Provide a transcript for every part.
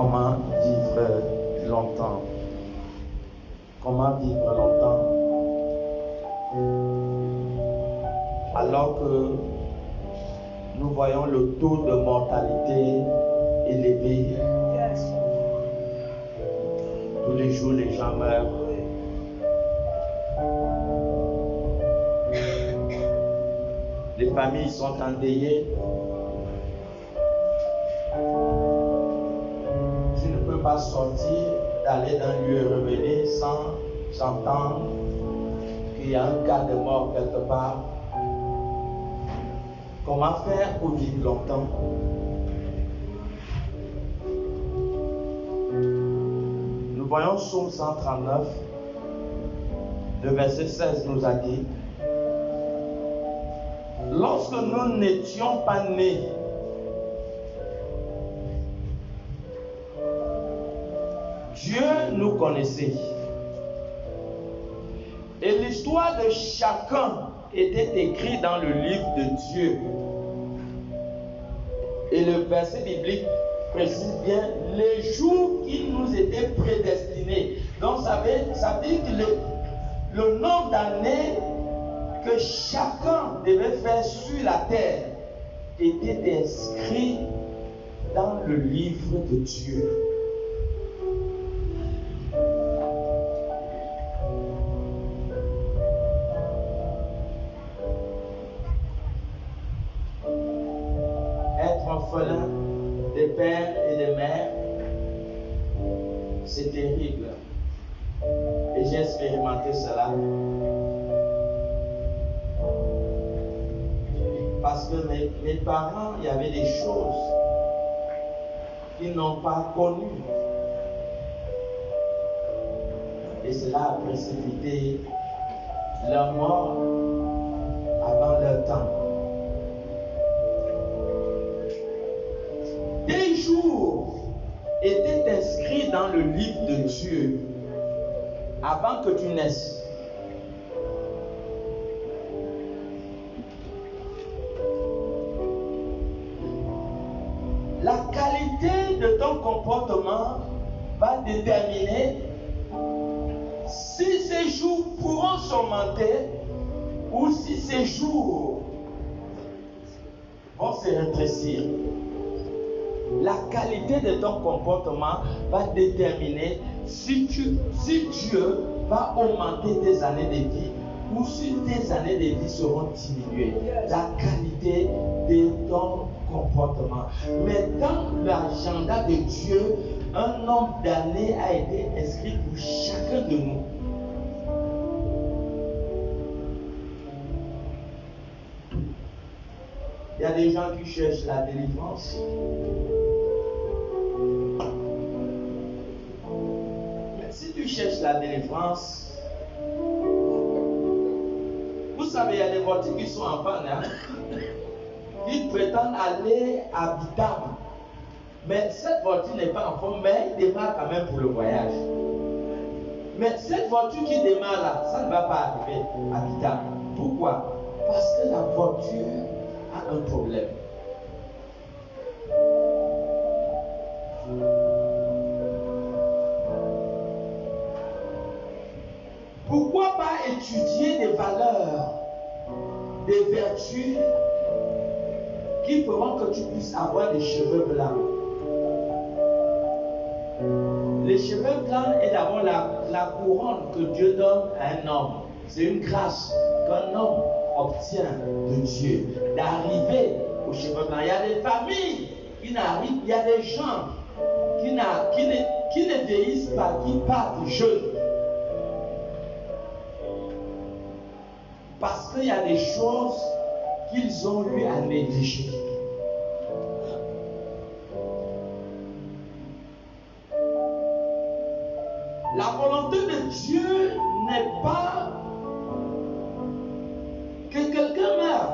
Comment vivre longtemps? Comment vivre longtemps? Alors que nous voyons le taux de mortalité élevé. Tous les jours, les gens meurent. Les familles sont endeuillées. Tu ne peux pas sortir, d'aller d'un lieu et revenir sans entendre qu'il y a un cas de mort quelque part. Comment faire pour vivre longtemps? Nous voyons Psaume 139, le verset 16 nous a dit: lorsque nous n'étions pas nés, Dieu nous connaissait. Et l'histoire de chacun était écrite dans le livre de Dieu. Et le verset biblique précise bien les jours qui nous étaient prédestinés. Donc ça veut dire que le nombre d'années que chacun devait faire sur la terre était inscrit dans le livre de Dieu. Être orphelin des pères et des mères, c'est terrible. Et j'ai expérimenté cela. Parce que mes parents, il y avait des choses qu'ils n'ont pas connues. Et cela a précipité leur mort avant leur temps. Des jours étaient inscrits dans le livre de Dieu avant que tu naisses. La qualité de ton comportement va déterminer si ces jours pourront s'augmenter ou si ces jours vont se rétrécir. La qualité de ton comportement va déterminer si Dieu va augmenter tes années de vie ou si tes années de vie seront diminuées. La qualité de ton comportement. Mais dans l'agenda de Dieu, un nombre d'années a été inscrit pour chacun de nous. Il y a des gens qui cherchent la délivrance. Mais si tu cherches la délivrance, vous savez, il y a des voitures qui sont en panne, hein? Ils prétendent aller à Bitam. Mais cette voiture n'est pas en forme, mais il démarre quand même pour le voyage. Mais cette voiture qui démarre là, ça ne va pas arriver à Bitam. Pourquoi? Parce que la voiture a un problème. Pourquoi pas étudier des valeurs, des vertus qui feront que tu puisses avoir des cheveux blancs? Les cheveux blancs est d'abord la couronne que Dieu donne à un homme. C'est une grâce qu'un homme obtient de Dieu, d'arriver aux cheveux blancs. Il y a des familles qui n'arrivent, il y a des gens qui ne vieillissent pas, qui partent jeunes. Parce qu'il y a des choses qu'ils ont eu à négliger. La volonté de Dieu n'est pas que quelqu'un meure.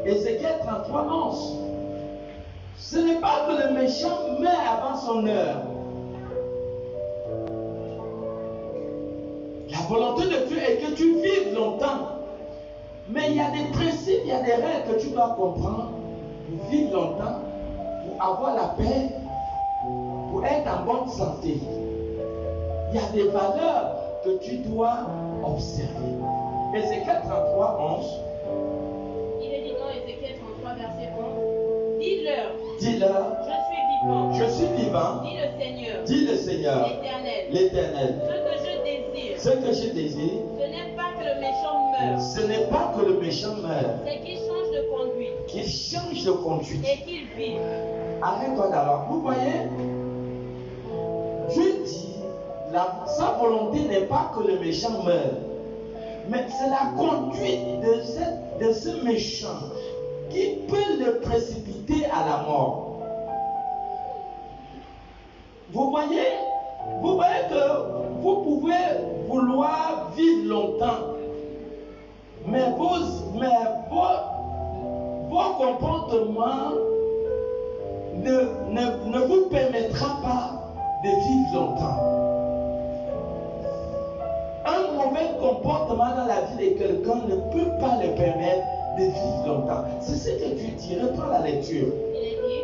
Ézéchiel 33:11. Ce n'est pas que le méchant meurt avant son heure. La volonté de Dieu est que tu vives longtemps. Mais il y a des principes, il y a des règles que tu dois comprendre pour vivre longtemps, pour avoir la paix, pour être en bonne santé, il y a des valeurs que tu dois observer. Ézéchiel 33, 11. Il est dit dans Ézéchiel 33, verset 11. Dis-leur. Dis-leur. Je suis Je suis vivant. vivant. Dit le Seigneur. Dit le Seigneur. L'Éternel. L'Éternel. Ce que je désire. Ce que je désire. Ce n'est pas que le méchant meure. Ce n'est pas que le méchant meure. C'est qu'il change de conduite. Qu'il change de conduite. Et qu'il vive. Arrête-toi d'alors. Vous voyez, Dieu dit, sa volonté n'est pas que le méchant meure. Mais c'est la conduite de ce méchant qui peut le précipiter à la mort. Vous voyez que vous pouvez vouloir vivre longtemps, mais vos comportements ne vous permettra pas de vivre longtemps. Un mauvais comportement dans la vie de quelqu'un ne peut pas le permettre de vivre longtemps. C'est ce que tu dis. Reprends la lecture. Il est dit,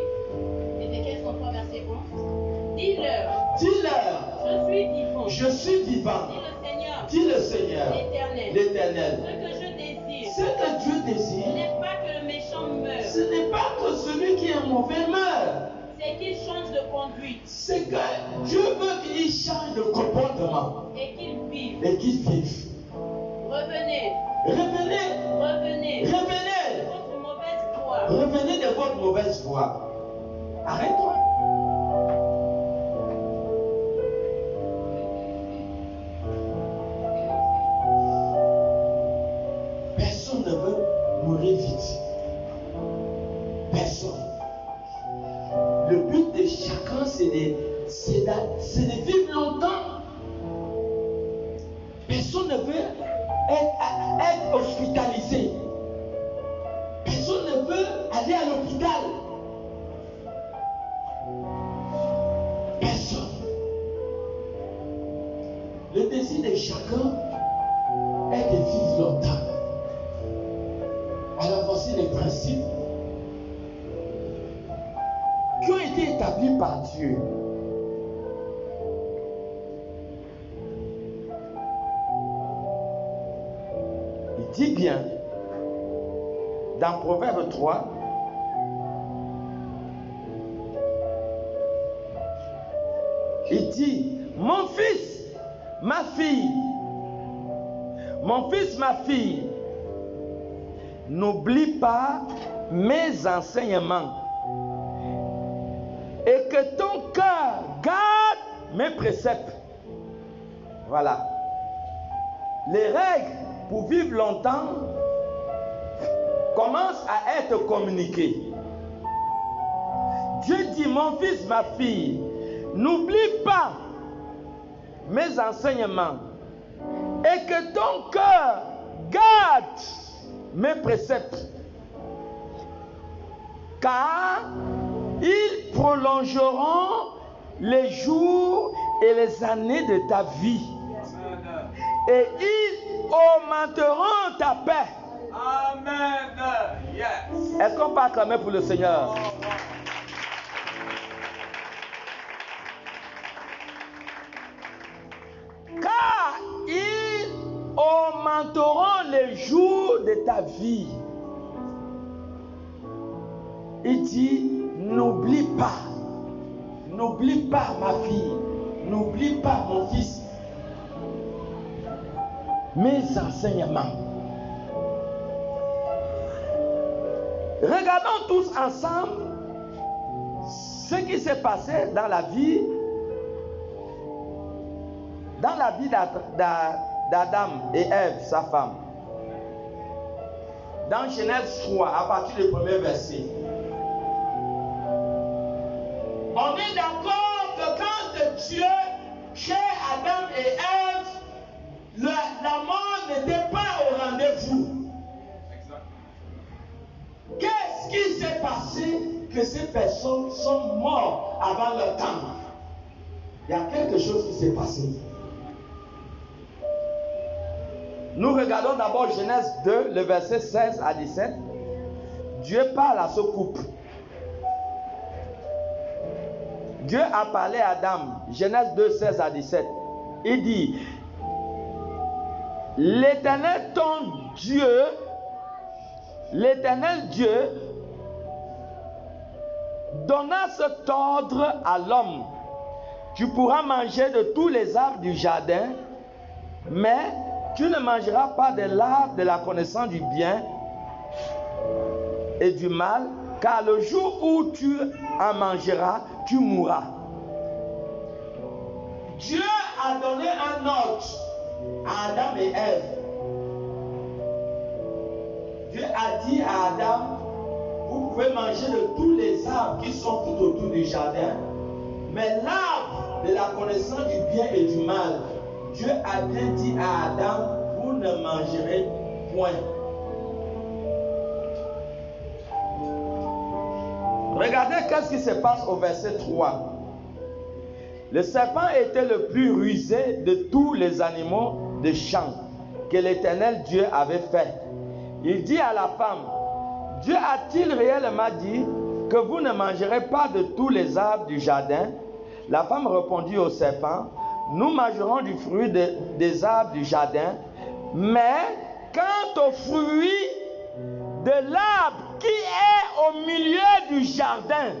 Ézéchiel 33, verset 11. Dis-leur. Dis-leur. Je suis vivant. Je suis vivant. Dit le Seigneur. Dit le Seigneur. L'Éternel. L'Éternel. Ce que je désire. Ce que Dieu Ce désire. n'est pas que le méchant meure. Ce n'est pas que celui qui est mauvais meurt. C'est qu'il change de conduite. C'est que Dieu veut qu'il change de comportement Et qu'il vive. et qu'il vive. Revenez. Revenez. Revenez. Revenez. De votre mauvaise voie. Revenez de votre mauvaise voie. Arrête-toi. Personne ne veut mourir vite. Personne. Le but de chacun, c'est de vivre longtemps. Personne ne veut être hospitalisé. Personne ne veut aller à l'hôpital. Personne. Le désir de chacun est de vivre longtemps. Alors voici les principes qui ont été établis par Dieu. Il dit bien dans Proverbe 3, il dit, mon fils, ma fille, n'oublie pas mes enseignements et que ton cœur garde mes préceptes. Voilà. Les règles pour vivre longtemps commencent à être communiquées. Dieu dit, mon fils, ma fille, n'oublie pas mes enseignements et que ton cœur garde mes préceptes, car ils prolongeront les jours et les années de ta vie et ils augmenteront ta paix. Amen. Yes. Est-ce qu'on peut acclamer pour le Seigneur? Car ils augmenteront les jours de ta vie. Il dit, n'oublie pas ma fille, n'oublie pas mon fils, mes enseignements. Regardons tous ensemble ce qui s'est passé dans la vie d'Adam et Ève, sa femme. Dans Genèse 3, à partir du premier verset. On est d'accord que quand Dieu crée Adam et Ève, la mort n'était pas au rendez-vous. Qu'est-ce qui s'est passé que ces personnes sont mortes avant leur temps? Il y a quelque chose qui s'est passé. Nous regardons d'abord Genèse 2, le verset 16 à 17. Dieu parle à ce couple. Dieu a parlé à Adam, Genèse 2, 16 à 17. Il dit, l'Éternel Dieu donna cet ordre à l'homme. Tu pourras manger de tous les arbres du jardin, mais tu ne mangeras pas de l'arbre de la connaissance du bien et du mal, car le jour où tu en mangeras, tu mourras. Dieu a donné un ordre à Adam et Ève. Dieu a dit à Adam, vous pouvez manger de tous les arbres qui sont tout autour du jardin, mais l'arbre de la connaissance du bien et du mal, Dieu a bien dit à Adam, vous ne mangerez point. Regardez qu'est-ce qui se passe au verset 3. Le serpent était le plus rusé de tous les animaux de champ que l'Éternel Dieu avait fait. Il dit à la femme, Dieu a-t-il réellement dit que vous ne mangerez pas de tous les arbres du jardin? La femme répondit au serpent, nous mangerons du fruit des arbres du jardin, mais quant au fruit de l'arbre qui est au milieu du jardin,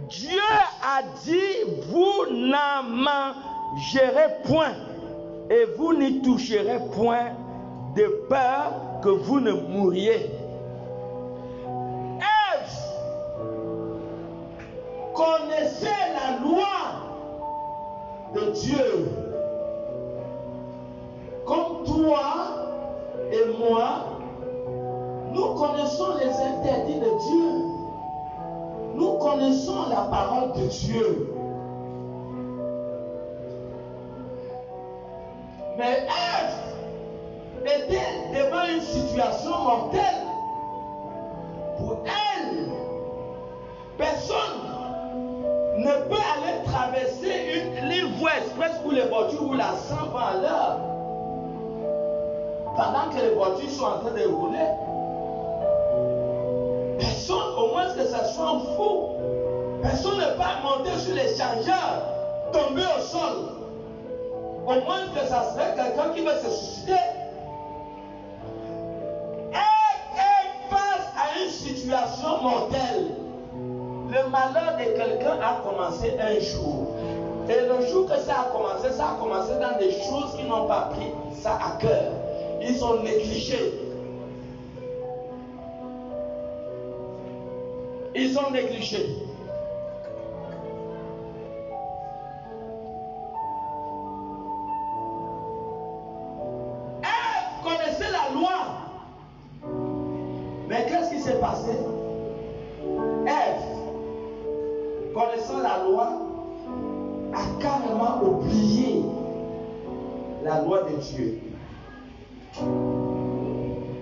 Dieu a dit, vous n'en mangerez point et vous n'y toucherez point de peur que vous ne mouriez. Ève connaissait la loi de Dieu. Comme toi et moi, nous connaissons les interdits de Dieu. Nous connaissons la parole de Dieu. Mais Ève était devant une situation mortelle. Pour elle, personne ne peut aller traverser une voie express où les voitures roulent à 100 vont à l'heure, pendant que les voitures sont en train de rouler. Personne, au moins que ce soit un fou, personne ne peut monter sur l'échangeur, tomber au sol. Au moins que ça serait quelqu'un qui va se suicider. Elle est face à une situation mortelle. Le malheur de quelqu'un a commencé un jour. Et le jour que ça a commencé dans des choses qui n'ont pas pris ça à cœur. Ils ont négligé. Ils ont négligé. Elle connaissait la loi. Mais qu'est-ce qui s'est passé? Ève, connaissant la loi, a carrément oublié la loi de Dieu.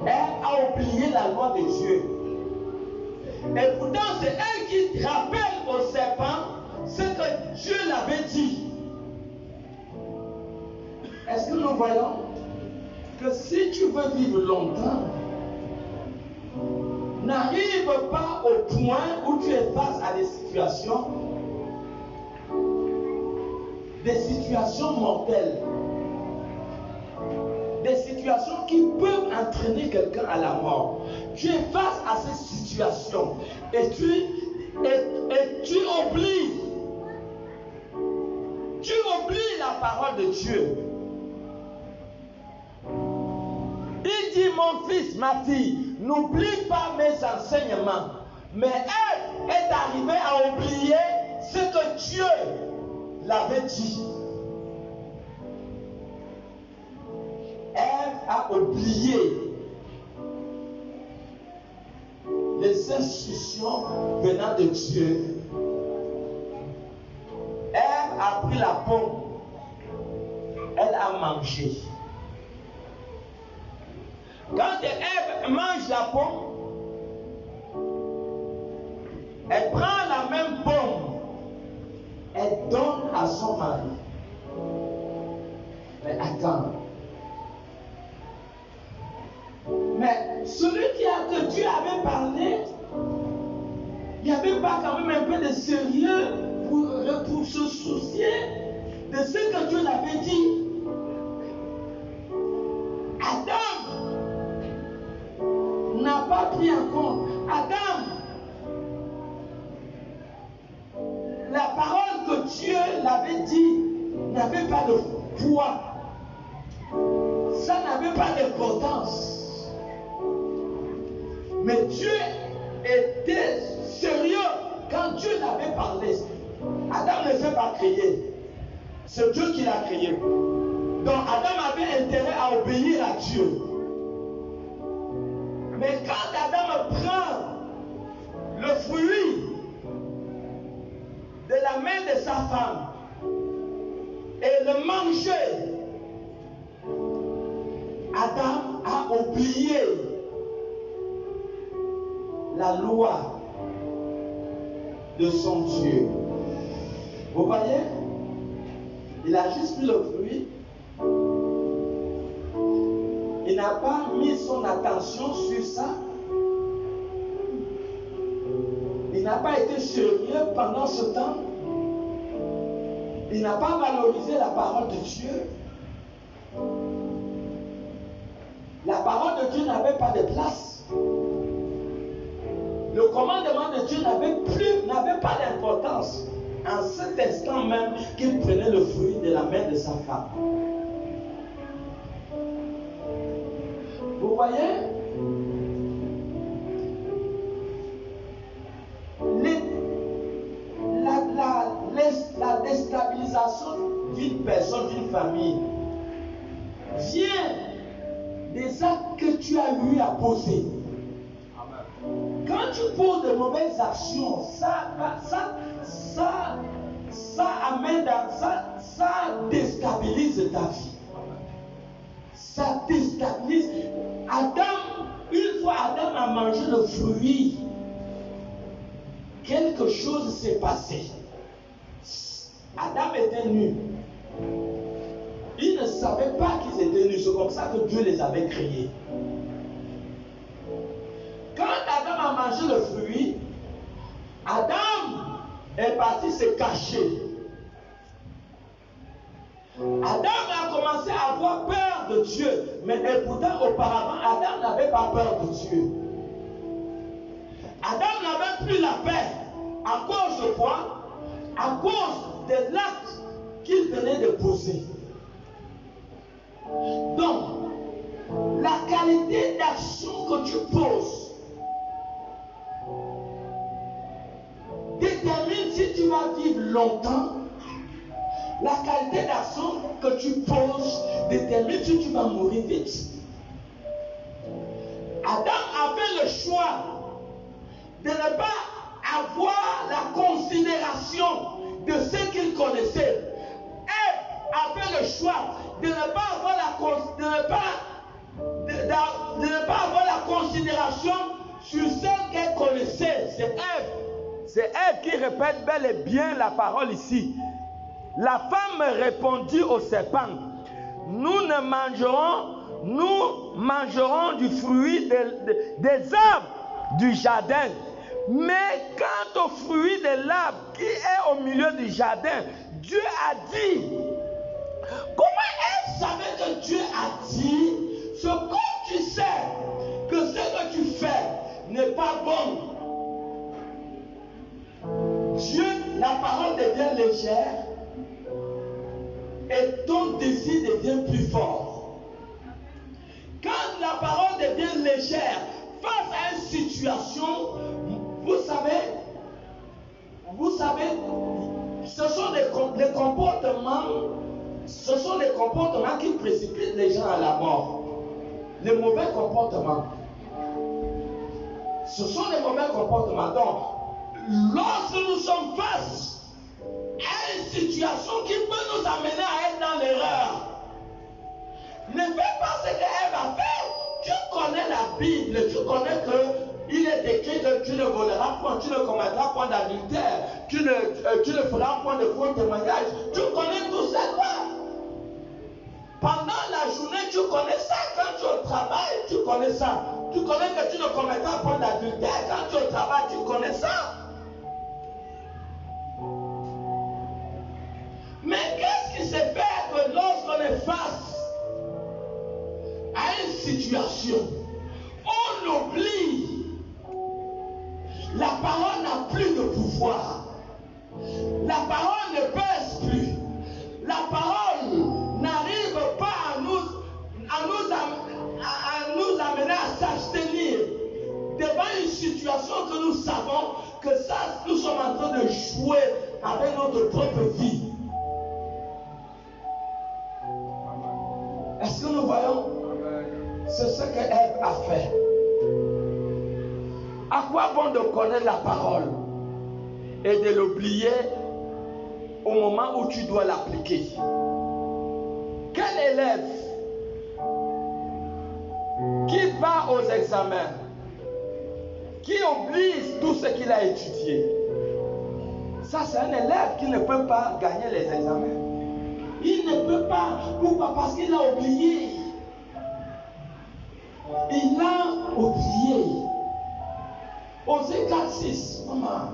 Elle a oublié la loi de Dieu. Et pourtant, c'est elle qui rappelle au serpent ce que Dieu l'avait dit. Est-ce que nous voyons que si tu veux vivre longtemps, n'arrive pas au point où tu es face à des situations mortelles, des situations qui peuvent entraîner quelqu'un à la mort. Tu es face à ces situations et tu oublies la parole de Dieu. Il dit, mon fils, ma fille, n'oublie pas mes enseignements. Mais elle est arrivée à oublier ce que Dieu l'avait dit. Elle a oublié les instructions venant de Dieu. Elle a pris la pomme. Elle a mangé. Quand Ève mange la pomme, elle prend la même pomme, elle donne à son mari. Mais attends. Mais celui que Dieu avait parlé pas quand même un peu de sérieux pour se soucier de ce que Dieu l'avait dit? Adam n'a pas pris en compte. Adam, la parole que Dieu l'avait dit n'avait pas de poids. Ça n'avait pas d'importance. Mais Dieu était sérieux quand Dieu l'avait parlé. Adam ne s'est pas créé. C'est Dieu qui l'a créé. Donc Adam avait intérêt à obéir à Dieu. Mais quand Adam prend le fruit de la main de sa femme et le mangeait, Adam a oublié la loi de son Dieu. Vous voyez? Il a juste pris le fruit. Il n'a pas mis son attention sur ça. Il n'a pas été sérieux pendant ce temps. Il n'a pas valorisé la parole de Dieu. La parole de Dieu n'avait pas de place. Le commandement de Dieu n'avait pas d'importance. En cet instant même qu'il prenait le fruit de la main de sa femme. Vous voyez? La déstabilisation d'une personne, d'une famille, vient des actes que tu as eu à poser. Quand tu poses de mauvaises actions, ça déstabilise ta vie. Ça déstabilise. Une fois Adam a mangé le fruit, quelque chose s'est passé. Adam était nu. Ils ne savaient pas qu'ils étaient nus. C'est comme ça que Dieu les avait créés. Quand Adam a mangé le fruit, Adam est parti se cacher. Adam a commencé à avoir peur de Dieu. Mais pourtant, auparavant, Adam n'avait pas peur de Dieu. Adam n'avait plus la paix. À cause de quoi? À cause de l'acte qu'il venait de poser. Donc, la qualité d'action que tu poses détermine si tu vas vivre longtemps. La qualité d'action que tu poses détermine si tu vas mourir vite. Adam avait le choix de ne pas avoir la considération de ce qu'il connaissait. Ève avait le choix de ne pas avoir la considération sur ce qu'elle connaissait. C'est Ève. C'est Ève qui répète bel et bien la parole ici. La femme répondit au serpent, nous mangerons du fruit des arbres du jardin. Mais quant au fruit de l'arbre qui est au milieu du jardin, Dieu a dit. Comment elle savait que Dieu a dit? C'est comme tu sais que ce que tu fais n'est pas bon. Dieu, la parole devient légère et ton désir devient plus fort. Quand la parole devient légère face à une situation, vous savez, ce sont des comportements qui précipitent les gens à la mort. Les mauvais comportements. Ce sont les mauvais comportements. Donc, lorsque nous sommes face à une situation qui peut nous amener à être dans l'erreur, ne fais pas ce qu'Ève a fait. Tu connais la Bible, tu connais qu'il est écrit que tu ne voleras point, tu ne commettras point d'adultère, tu ne feras point de faux témoignage. Tu connais tout ça, toi. Pendant la journée, tu connais ça. Quand tu es au travail, tu connais ça. Tu connais que tu ne commettras point d'adultère. Quand tu es au travail, tu connais ça. situation, on oublie. La parole n'a plus de pouvoir. La parole ne pèse plus. La parole n'arrive pas à nous amener à s'abstenir devant une situation que nous savons que ça, nous sommes en train de jouer avec notre propre vie. Est-ce que nous voyons? C'est ce que Ève a fait. À quoi bon de connaître la parole et de l'oublier au moment où tu dois l'appliquer? Quel élève qui va aux examens, qui oublie tout ce qu'il a étudié? Ça, c'est un élève qui ne peut pas gagner les examens. Il ne peut pas. Pourquoi? Parce qu'il a oublié. Il a oublié. Osée 4:6, maman.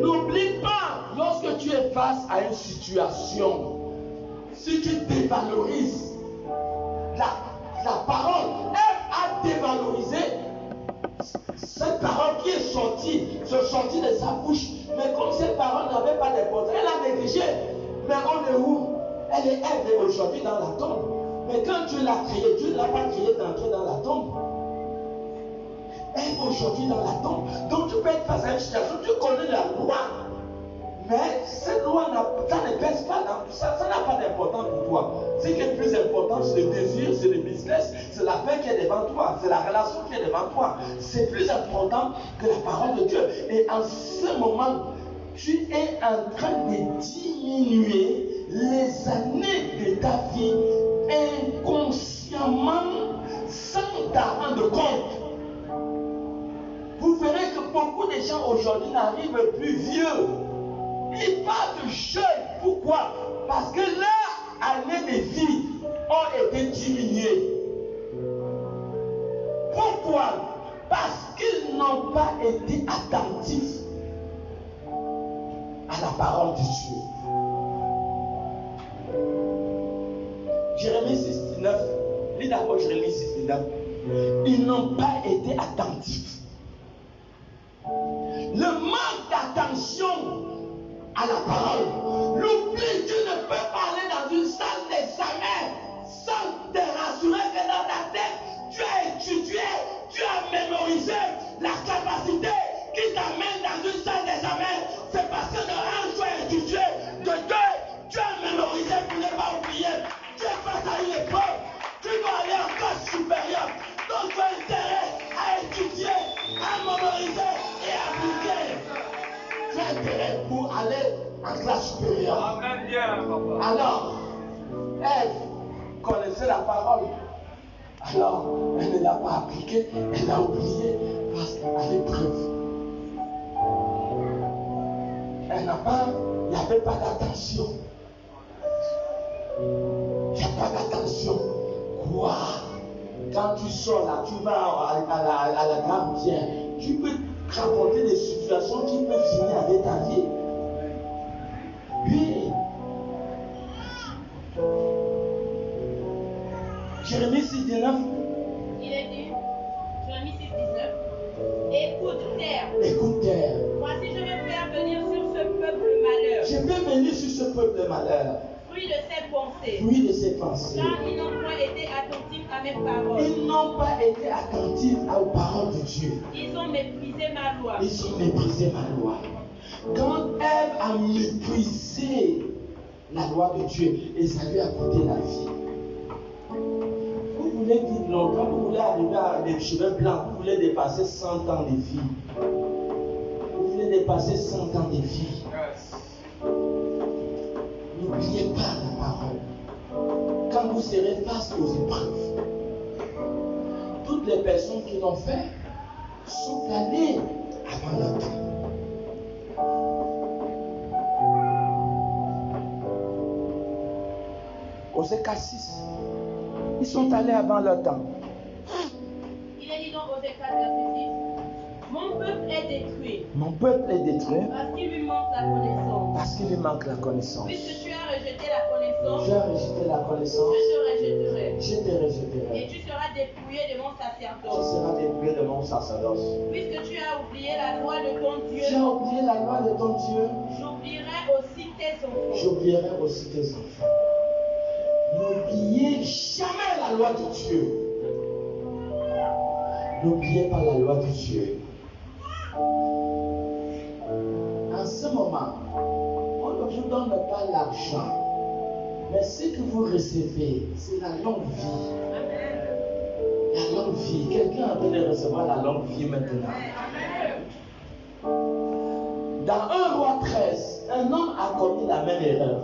N'oublie pas, lorsque tu es face à une situation, si tu dévalorises la parole, elle a dévalorisé cette parole qui est sortie de sa bouche. Mais comme cette parole n'avait pas d'importance, elle a négligé. Mais on est où? Elle est Ève aujourd'hui dans la tombe. Mais quand Dieu l'a créée, Dieu ne l'a pas créée d'entrer dans la tombe. Ève aujourd'hui dans la tombe. Donc tu peux être face à une situation, tu connais la loi. Mais cette loi, ça ne pèse pas, ça n'a pas d'importance pour toi. Ce qui est plus important, c'est le désir, c'est le business, c'est la paix qui est devant toi, c'est la relation qui est devant toi. C'est plus important que la parole de Dieu. Et en ce moment, tu es en train de diminuer les années de ta vie inconsciemment, sans t'en rendre compte. Vous verrez que beaucoup de gens aujourd'hui n'arrivent plus vieux. Ils partent jeunes. Pourquoi? Parce que leurs années de vie ont été diminuées. Pourquoi? Parce qu'ils n'ont pas été attentifs à la parole de Dieu. Jérémie 6:19. Lis d'abord Jérémie 6:19. Ils n'ont pas été attentifs. Le manque d'attention à la parole. L'oubli, tu ne peux pas aller dans une salle d'examen sans te rassurer que dans ta tête, tu as étudié, tu as mémorisé la capacité qui t'amène dans une salle d'examen. C'est parce que de un, tu as étudié, de deux, tu as mémorisé pour ne pas oublier. Tu es face à une épreuve, tu dois aller en classe supérieure. Donc tu as intérêt à étudier, à mémoriser et à appliquer. Tu as intérêt pour aller en classe supérieure. Amen, bien, papa. Alors, Ève connaissait la parole. Alors, elle ne l'a pas appliquée, elle l'a oubliée face à l'épreuve. Il n'y avait pas d'attention. Il n'y a pas d'attention. Quoi? Quand tu sors là, tu vas à la gare routière, tu peux raconter des situations qui peuvent finir avec ta vie. Oui. Jérémie 6:19. Il est dit, Jérémie 6:19, écoute terre. Écoute terre. Voici, je vais faire venir sur ce peuple malheur. Je vais venir sur ce peuple malheur. Fruit de ses pensées. Fruit de ses pensées. Car ils n'ont point été attentifs à mes paroles. Ils n'ont pas été attentifs aux paroles de Dieu. Ils ont méprisé ma loi. Ils ont méprisé ma loi. Quand Ève a méprisé la loi de Dieu, et ça lui a coûté la vie. Vous voulez vivre longtemps, vous voulez arriver à des cheveux blancs, vous voulez dépasser 100 ans de vie. Vous voulez dépasser 100 ans de vie. N'oubliez pas la parole. Quand vous serez face aux épreuves, toutes les personnes qui l'ont fait sont allées avant leur temps. Osée 4:6. Ils sont allés avant leur temps. Il est dit donc Osée 4, verset 6. Mon peuple est détruit. Mon peuple est détruit Parce qu'il lui manque la connaissance. parce qu'il lui manque la connaissance. Puisque tu as rejeté la connaissance connaissance, j'ai rejeté la connaissance, je te rejetterai. je te Et rejetterai. tu seras dépouillé de mon Tu sacerdoce. seras dépouillé de mon sacerdoce. Puisque tu as oublié la loi de ton Tu Dieu, as oublié la loi de ton Dieu, j'oublierai aussi tes enfants. j'oublierai aussi tes enfants. N'oubliez jamais la loi de Dieu. N'oubliez pas la loi de Dieu. En ce moment, on ne vous donne pas l'argent, mais ce que vous recevez, c'est la longue vie. La longue vie. Quelqu'un est en train de recevoir la longue vie maintenant. Dans 1 Roi 13, un homme a commis la même erreur.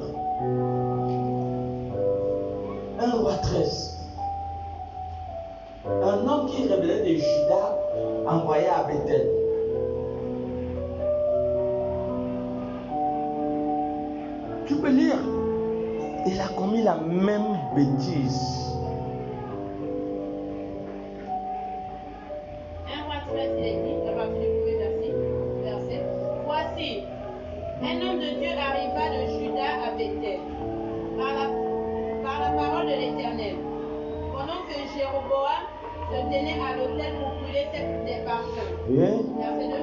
1 Roi 13. Un homme qui révélait de Juda envoyé à Bethel. Tu peux lire. Il a commis la même bêtise. 1 Roi 13, il est dit, à partir du premier verset. Voici, un homme de Dieu arriva de Juda à Bethel, par la parole de l'Éternel. Pendant que Jéroboam se tenait à l'autel pour brûler des parfums. Oui. Verset 2.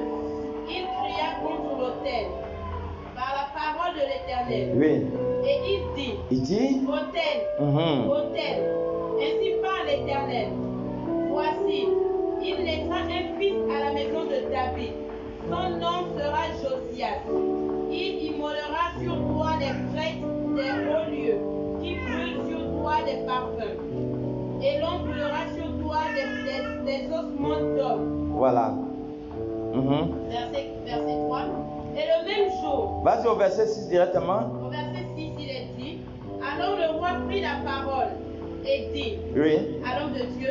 Il cria contre l'autel par la parole de l'Éternel. Oui. Et il dit, Il dit. autel, autel, ainsi parle l'Éternel. Voici, il naîtra un fils à la maison de David. Son nom sera Josias. Il immolera sur toi des prêtres des hauts lieux, qui brûlent sur toi des parfums. Et l'on brûlera sur toi des ossements d'hommes. Voilà. Verset 3. Et le même jour, Vas-y au verset 6 directement. au verset 6, il est dit, alors le roi prit la parole et dit Oui. à l'homme de Dieu,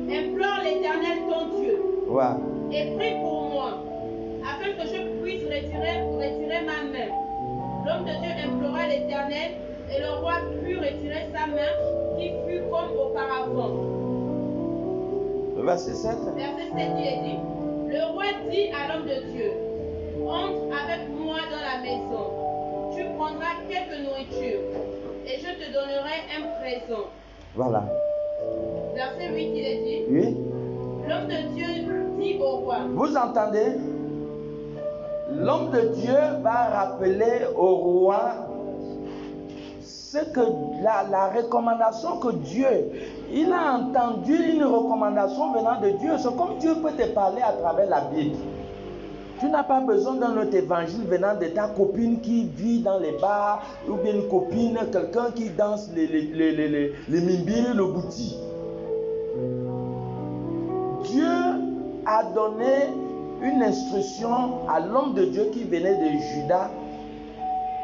implore l'Éternel ton Dieu Voilà. et prie pour moi, afin que je puisse retirer ma main. L'homme de Dieu implora l'Éternel et le roi put retirer sa main qui fut comme auparavant. Verset 7. Verset 7, il est dit, le roi dit à l'homme de Dieu, entre avec moi dans la maison, tu prendras quelque nourriture et je te donnerai un présent. Voilà. Verset 8, il est dit, Oui. l'homme de Dieu dit au roi, Vous entendez? L'homme de Dieu va rappeler au roi ce que la recommandation que Dieu, il a entendu une recommandation venant de Dieu. C'est comme Dieu peut te parler à travers la Bible. Tu n'as pas besoin d'un autre évangile venant de ta copine qui vit dans les bars, ou bien une copine, quelqu'un qui danse les mimbiri, le bouti. Dieu a donné une instruction à l'homme de Dieu qui venait de Juda,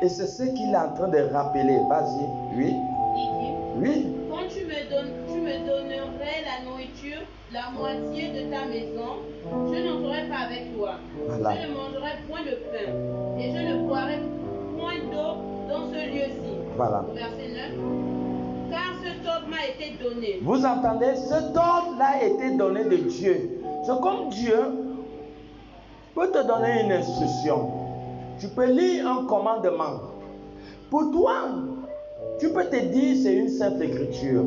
et c'est ce qu'il est en train de rappeler. Vas-y, oui. il dit, Oui. quand tu me donnerais la nourriture, la moitié de ta maison, je n'entrerai pas avec toi. Voilà. Je ne mangerai point de pain et je ne boirai point d'eau dans ce lieu-ci. Voilà. Verset 9. Car cet ordre m'a été donné. Vous entendez? Cet ordre-là a été donné de Dieu. C'est comme Dieu peut te donner une instruction. Tu peux lire un commandement. Pour toi, tu peux te dire c'est une simple écriture.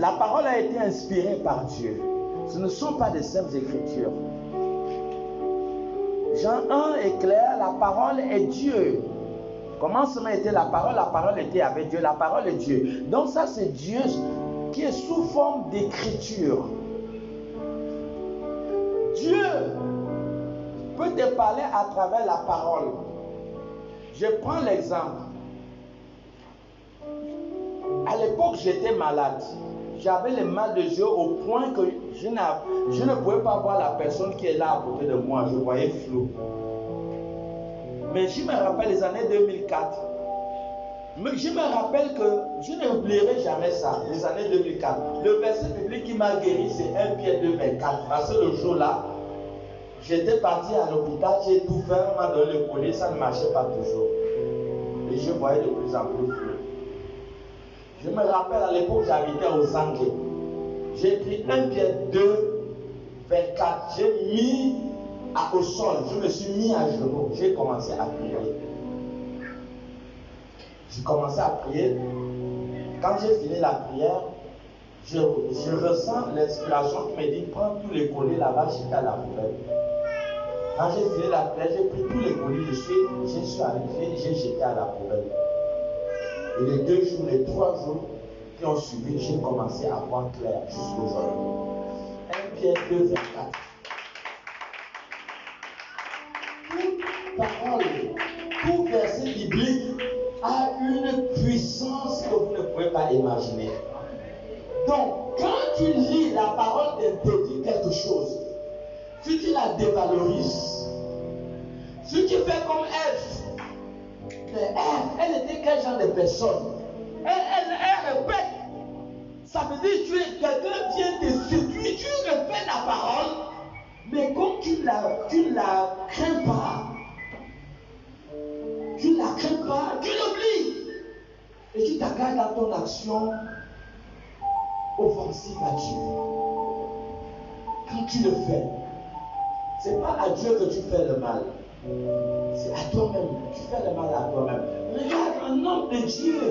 La parole a été inspirée par Dieu. Ce ne sont pas des simples écritures. Jean 1 est clair, la parole est Dieu. Commencement était la parole était avec Dieu, la parole est Dieu. Donc ça c'est Dieu qui est sous forme d'écriture. Dieu peut te parler à travers la parole. Je prends l'exemple. À l'époque, j'étais malade. J'avais le mal de yeux au point que je ne pouvais pas voir la personne qui est là à côté de moi. Je voyais flou. Mais je me rappelle les années 2004. Mais je me rappelle que je n'oublierai jamais ça, les années 2004. Le verset biblique qui m'a guéri, c'est 1 Pierre 2,24. Parce que le jour-là, j'étais parti à l'hôpital, j'ai tout fait, on m'a donné le collier, ça ne marchait pas toujours. Et je voyais de plus en plus flou. Je me rappelle à l'époque, j'habitais aux Anglais. J'ai pris 1 Pierre 2,24. J'ai mis au sol, je me suis mis à genoux, j'ai commencé à prier. J'ai commencé à prier. Quand j'ai fini la prière, je ressens l'inspiration qui me dit prends tous les colis là-bas, jeter à la poubelle. Quand j'ai fini la prière, j'ai pris tous les colis, je suis arrivé, j'ai jeté à la poubelle. Et les 2 jours, les 3 jours qui ont suivi, j'ai commencé à voir clair jusqu'aujourd'hui. 1 Pierre 2, 24. Toute parole, tout verset biblique a une puissance que vous ne pouvez pas imaginer. Donc, quand tu lis la parole te dit quelque chose, si tu la dévalorises, si tu fais comme Ève, elle était quel genre de personne? Elle répète. Ça veut dire que quelqu'un vient te séduire, tu répètes la parole, mais comme tu la crains pas, tu l'oublies. Et tu t'engages dans ton action offensive à Dieu. Quand tu le fais, ce n'est pas à Dieu que tu fais le mal. C'est à toi-même. Tu fais le mal à toi-même. Regarde un homme de Dieu.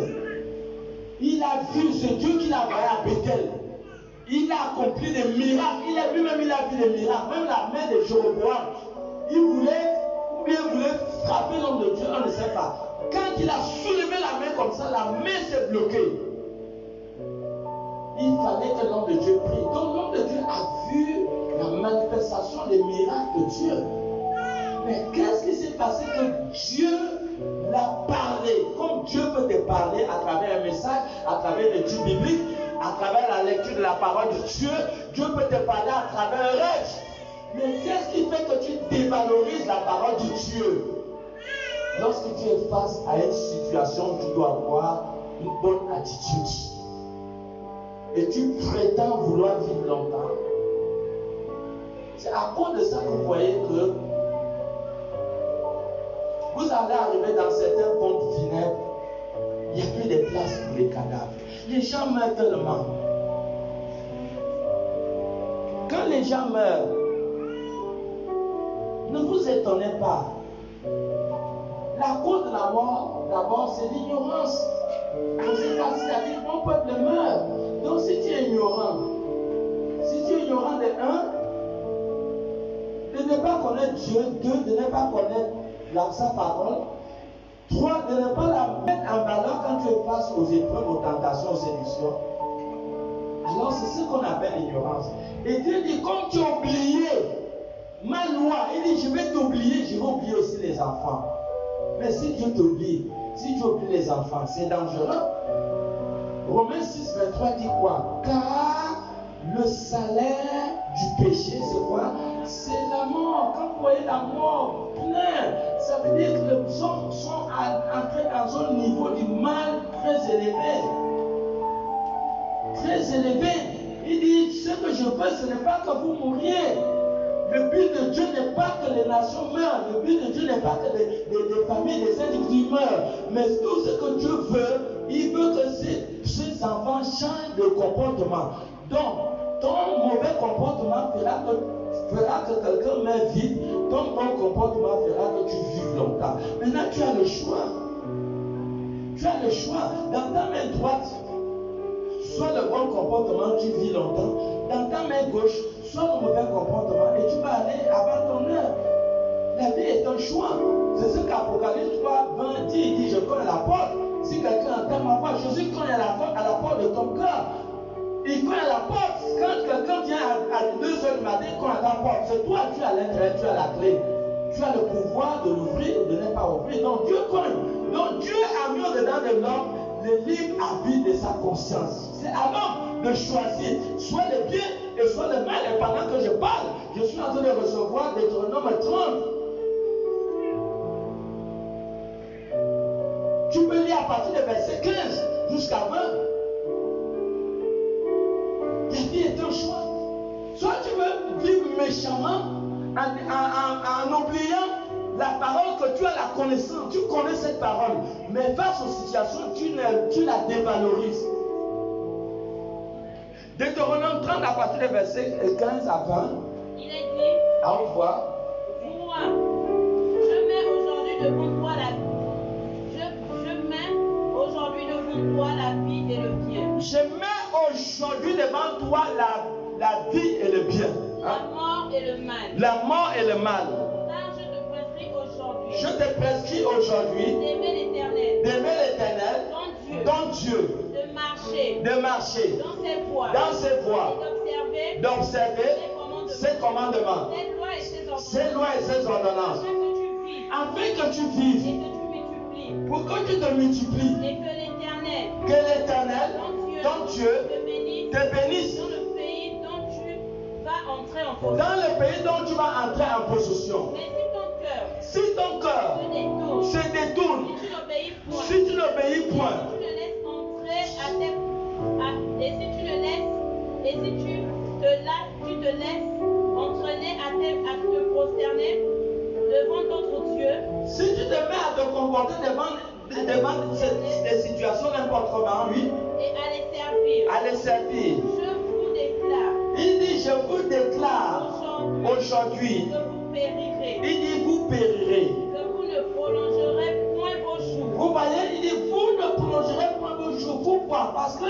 Il a vu ce Dieu qu'il a envoyé à Bethel. Il a accompli des miracles. Lui-même, il a vu des miracles. Même la main de Jéroboam. Il voulait frapper l'homme de Dieu, on ne sait pas. Quand il a soulevé la main comme ça, la main s'est bloquée. Il fallait que l'homme de Dieu prie. Donc l'homme de Dieu a vu la manifestation des miracles de Dieu. Mais qu'est-ce qui s'est passé que Dieu l'a parlé? Comme Dieu peut te parler à travers un message, à travers l'étude biblique, à travers la lecture de la parole de Dieu, Dieu peut te parler à travers un rêve. Mais qu'est-ce qui fait que tu dévalorises la parole de Dieu? Lorsque tu es face à une situation, tu dois avoir une bonne attitude. Et tu prétends vouloir vivre longtemps. C'est à cause de ça que vous voyez que vous allez arriver dans certains ponts funèbres, il n'y a plus de place pour les cadavres. Les gens meurent tellement. Quand les gens meurent, ne vous étonnez pas. La cause de la mort, d'abord, c'est l'ignorance. C'est-à-dire que mon peuple meurt. Donc si tu es ignorant de ne pas connaître Dieu, 2, de ne pas connaître sa parole, 3, de ne pas la mettre en valeur quand tu es face aux épreuves, aux tentations, aux séductions. Alors c'est ce qu'on appelle l'ignorance. Et Dieu dit, comme tu as oublié ma loi, il dit, je vais t'oublier, je vais oublier aussi les enfants. Mais si Dieu t'oublie, si tu oublies les enfants, c'est dangereux. Romains 6, 23 dit quoi? Car le salaire du péché, c'est quoi? C'est la mort. Quand vous voyez la mort plein, ça veut dire que les hommes sont entrés dans un niveau du mal très élevé. Très élevé. Il dit, ce que je veux, ce n'est pas que vous mouriez. Le but de Dieu n'est pas que les nations meurent. Le but de Dieu n'est pas que des familles, des individus meurent. Mais tout ce que Dieu veut, il veut que ces enfants changent de comportement. Donc, ton mauvais comportement fera que quelqu'un meurt vite. Ton bon comportement fera que tu vives longtemps. Maintenant, tu as le choix. Tu as le choix. Dans ta main droite, soit le bon comportement, tu vis longtemps. Dans ta main gauche, soit le mauvais comportement et tu vas aller avant ton heure. La vie est un choix. C'est ce qu'Apocalypse 3, 20 dit. Il dit, je connais la porte. Si quelqu'un entend ma voix, Jésus connaît à la porte de ton cœur. Il connaît la porte. Quand quelqu'un vient à 2h du matin, il connaît la porte. C'est toi, tu as l'intérêt, tu as la clé. Tu as le pouvoir de l'ouvrir ou de ne pas ouvrir. Donc Dieu connaît. Donc Dieu a mis au-dedans de l'homme le libre arbitre de sa conscience. C'est à l'homme de choisir soit le bien et soit le mal. Et pendant que je parle, je suis en train de recevoir Deutéronome 30. Tu peux lire à partir du verset 15 jusqu'à 20. La vie est un choix. Soit tu veux vivre méchamment en oubliant la parole que tu as la connaissance. Tu connais cette parole. Mais face aux situations, tu la dévalorises. Deutéronome 30 à partir du verset 15 à 20. Il est dit, à haute voix. Moi, je mets aujourd'hui devant toi la vie. Je mets toi la vie et le bien. la mort et le mal. La mort et le mal. Car je te prescris aujourd'hui Je te prescris aujourd'hui d'aimer l'Éternel, d'aimer l'Éternel, ton Dieu, ton Dieu, de marcher dans ses et voies, d'observer ses ses commandements, ses lois et ses ses ordonnances, lois et ses ordonnances, afin que tu afin que tu vives vives, et que tu multiplies, pour que tu te multiplies, et que l'Éternel, que l'Éternel, ton Dieu, te bénisse te bénisse dans le pays dont tu vas entrer en possession. dans le pays dont tu vas entrer en possession. Mais Si ton cœur se détourne, se détourne, si tu n'obéis point, si tu n'obéis point, et si tu te laisses entraîner à te prosterner devant d'autres dieux, si tu te mets à te comporter devant des situations n'importe comment, oui, et à les servir, à les servir. je vous déclare Il dit, je vous déclare aujourd'hui, que vous périrez, il dit, vous périrez. que vous ne prolongerez point vos jours. Vous voyez, il dit, vous ne prolongerez point vos jours. Pourquoi? Parce que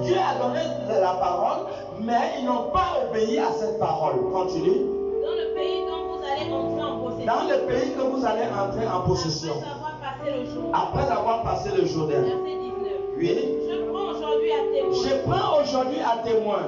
Dieu a donné la parole, mais ils n'ont pas obéi à cette parole. Continue. Dans le pays dont vous allez entrer en possession, Dans le pays que vous allez entrer en possession, après avoir passé le Jourdain. après avoir passé le Jourdain. Verset 19. Oui. Je prends aujourd'hui à témoin Je prends aujourd'hui à témoin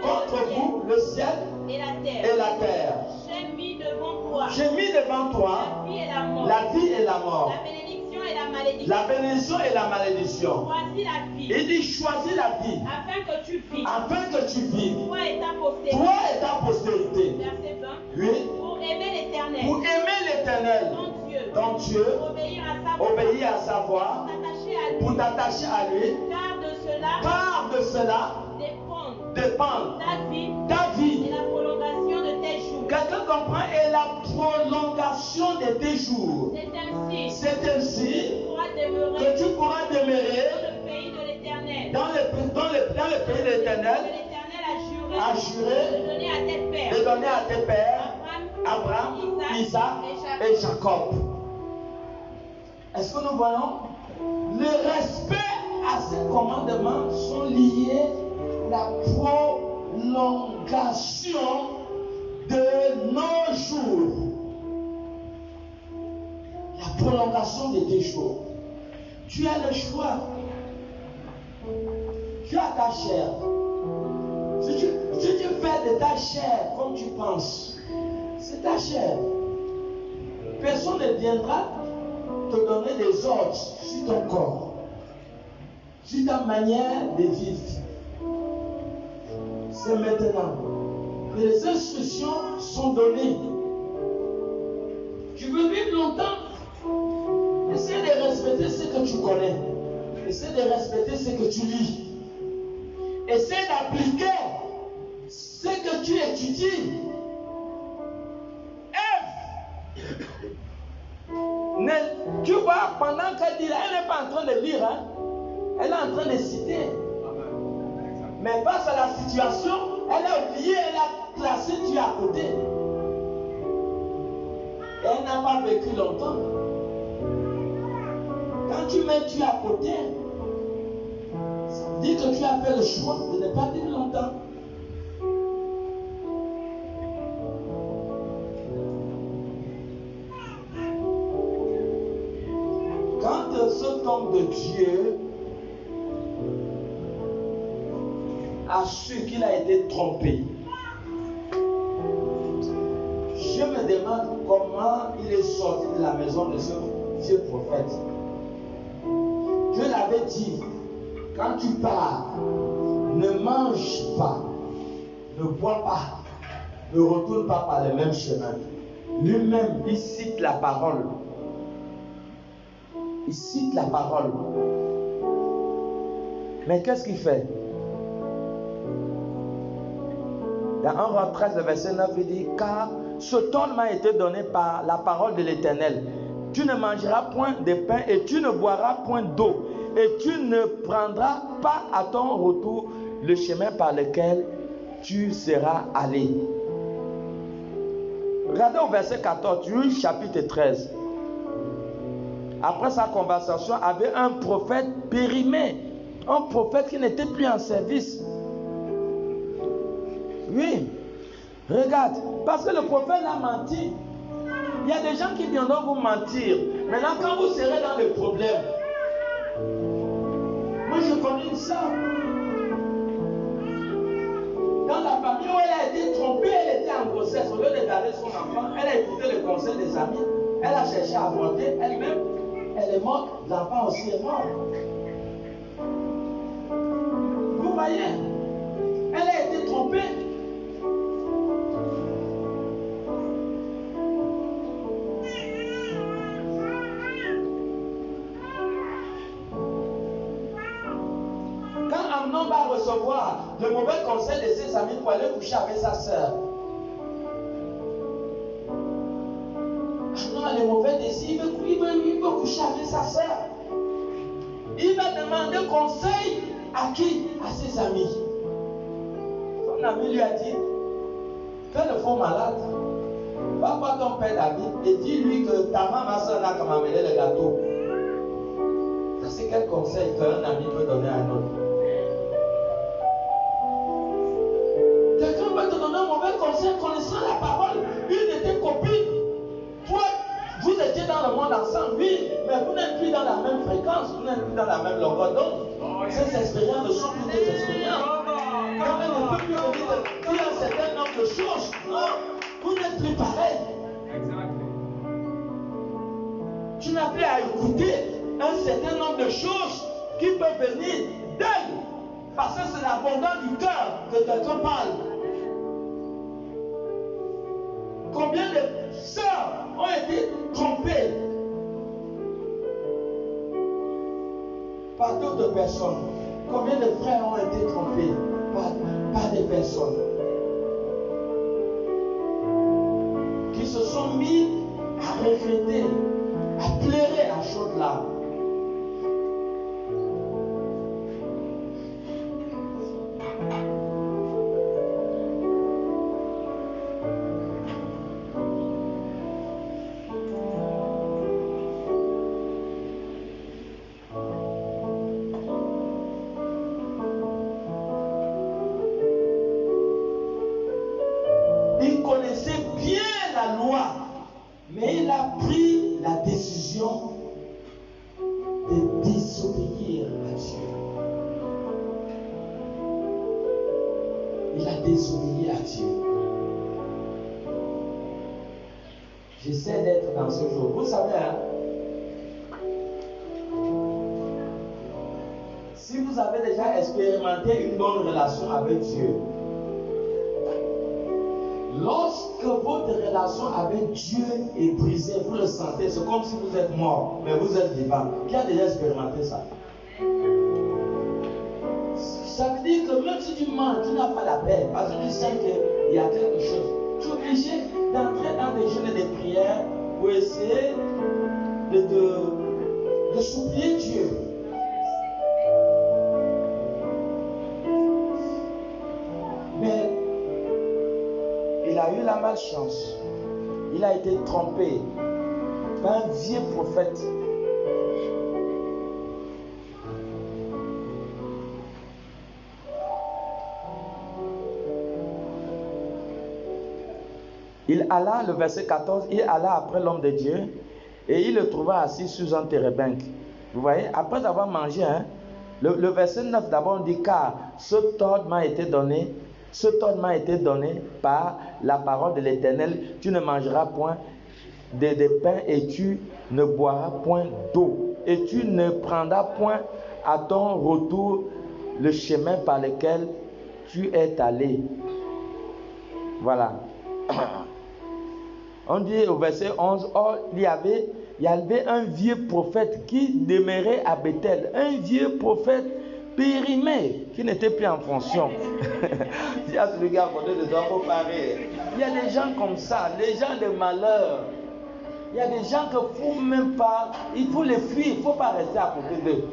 contre vous le ciel et la terre. et la terre. J'ai mis devant toi J'ai mis devant toi la vie et la mort, la vie et la mort, la bénédiction et la malédiction. la bénédiction et la malédiction. Choisis la vie, Il dit, choisis la vie afin que tu vives, afin que tu vives, toi et ta postérité. toi et ta postérité. Verset 20. Oui. Pour aimer l'Éternel, Pour aimer l'Éternel, ton Dieu, ton Dieu, obéir à sa obéir à sa voix, t'attacher à lui, pour t'attacher à lui, car de cela dépend ta vie ta vie. et la prolongation de tes jours. Quelqu'un comprend? Et la prolongation de tes jours. C'est ainsi C'est ainsi que tu pourras que tu pourras demeurer demeurer dans le pays de l'Éternel. dans le pays de l'Éternel, Que l'Éternel a a juré juré de donner à tes pères, de donner à tes pères, Abraham, Isaac et Jacob. Est-ce que nous voyons? Le respect à ces commandements sont liés à la prolongation de nos jours. La prolongation de tes jours. Tu as le choix. Tu as ta chair. Si tu fais de ta chair comme tu penses, c'est ta chair. Personne ne viendra te donner des ordres sur ton corps, sur ta manière de vivre. C'est maintenant que les instructions sont données. Tu veux vivre longtemps? Essaie de respecter ce que tu connais. Essaie de respecter ce que tu lis. Essaie d'appliquer ce que tu étudies. Tu vois, pendant qu'elle dit là, elle n'est pas en train de lire, hein? Elle est en train de citer. Mais face à la situation, elle a oublié, elle a classé Dieu à côté. Et elle n'a pas vécu longtemps. Quand tu mets Dieu à côté, ça veut dire que tu as fait le choix de ne pas vivre longtemps. Quand cet homme de Dieu a su qu'il a été trompé, je me demande comment il est sorti de la maison de ce vieux prophète. Dieu l'avait dit, quand tu pars, ne mange pas, ne bois pas, ne retourne pas par le même chemin. Lui-même, il cite la parole. Il cite la parole. Mais qu'est-ce qu'il fait? Dans 1 Roi 13, verset 9, il dit, car ce ton m'a été donné par la parole de l'Éternel. Tu ne mangeras point de pain et tu ne boiras point d'eau. Et tu ne prendras pas à ton retour le chemin par lequel tu seras allé. Regardez au verset 14, du chapitre 13. Après sa conversation avec un prophète périmé, un prophète qui n'était plus en service. Oui. Regarde, parce que le prophète a menti. Il y a des gens qui viendront vous mentir. Maintenant, quand vous serez dans le problème, moi je connais une sœur. Dans la famille où elle a été trompée, elle était en grossesse. Au lieu de garder son enfant, elle a écouté le conseil des amis. Elle a cherché à avorter elle-même. Elle est morte. L'enfant aussi est mort. Vous voyez, elle a été trompée. Amnon va recevoir le mauvais conseil de ses amis pour aller coucher avec sa sœur. Amnon a le mauvais désir, il veut coucher avec sa sœur. Il va demander conseil à qui? À ses amis. Son ami lui a dit, fais le faux malade. Va voir ton père David et dis-lui que ta maman, ma soeur, n'a qu'à m'amener le gâteau. Ça, c'est quel conseil qu'un ami peut donner à un autre? Connaissant la parole, une de tes copines, toi, vous étiez dans le monde ensemble, oui, mais vous n'êtes plus dans la même fréquence, vous n'êtes plus dans la même longueur d'onde. Ces expériences ne sont plus des expériences. Quand elle ne peut plus venir dire un certain nombre de choses, non, vous n'êtes plus pareil. Tu n'as plus à écouter un certain nombre de choses qui peuvent venir d'elle, parce que c'est l'abondance du cœur que quelqu'un parle. Combien de sœurs ont été trompées par d'autres personnes? Combien de frères ont été trompés par des personnes qui se sont mis à regretter, à pleurer à chaudes larmes? Mais il a pris la décision de désobéir à Dieu. Il a désobéi à Dieu. J'essaie d'être dans ce jour. Vous savez, hein, si vous avez déjà expérimenté une bonne relation avec Dieu, lorsque votre relation avec Dieu est brisée, vous le sentez, c'est comme si vous êtes mort, mais vous êtes vivant. Qui a déjà expérimenté ça? Ça veut dire que même si tu mens, tu n'as pas la paix, parce que tu sais qu'il y a quelque chose. Tu es obligé d'entrer dans des jeûnes et des prières pour essayer de supplier Dieu. Mais il a eu la malchance. Il a été trompé par un vieux prophète. Il alla, le verset 14, il alla après l'homme de Dieu et il le trouva assis sous un térébinque. Vous voyez, après avoir mangé, hein, le verset 9 d'abord on dit, car ce ordre m'a été donné. Cet ordre m'a été donné par la parole de l'Éternel. Tu ne mangeras point de pain et tu ne boiras point d'eau. Et tu ne prendras point à ton retour le chemin par lequel tu es allé. Voilà. On dit au verset 11, or il y avait un vieux prophète qui demeurait à Bethel. Un vieux prophète périmé, qui n'était plus en fonction. Il y a celui qui a côté de toi, faut parler. Il y a des gens comme ça, des gens de malheur. Il y a des gens qu'il ne faut même pas, il faut les fuir, il ne faut pas rester à côté d'eux.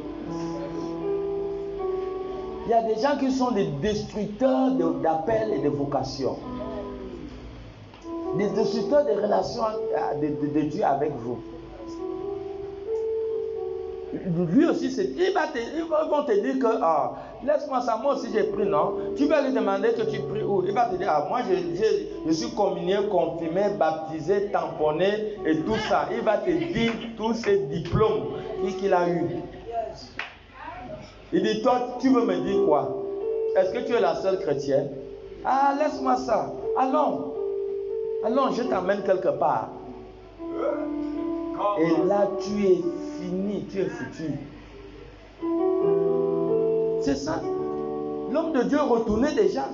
Il y a des gens qui sont des destructeurs d'appels et de vocations. Des destructeurs de relations de Dieu avec vous. lui aussi, ils vont te dire que, ah, laisse-moi ça, moi aussi j'ai pris, non? Tu vas lui demander que tu pries où? Il va te dire, ah, moi je suis communié, confirmé, baptisé, tamponné et tout ça. Il va te dire tous ces diplômes qu'il a eu. Il dit, toi, tu veux me dire quoi? Est-ce que tu es la seule chrétienne? Ah, laisse-moi ça. Allons, je t'emmène quelque part. Et là, tu es fini, tu es foutu. C'est ça. L'homme de Dieu retournait déjà.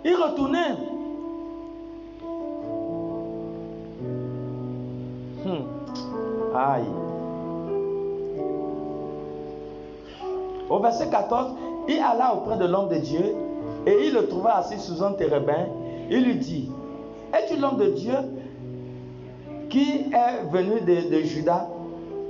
Il retournait. Aïe. Au verset 14, il alla auprès de l'homme de Dieu et il le trouva assis sous un térébin. Il lui dit, es-tu l'homme de Dieu qui est venu de Juda?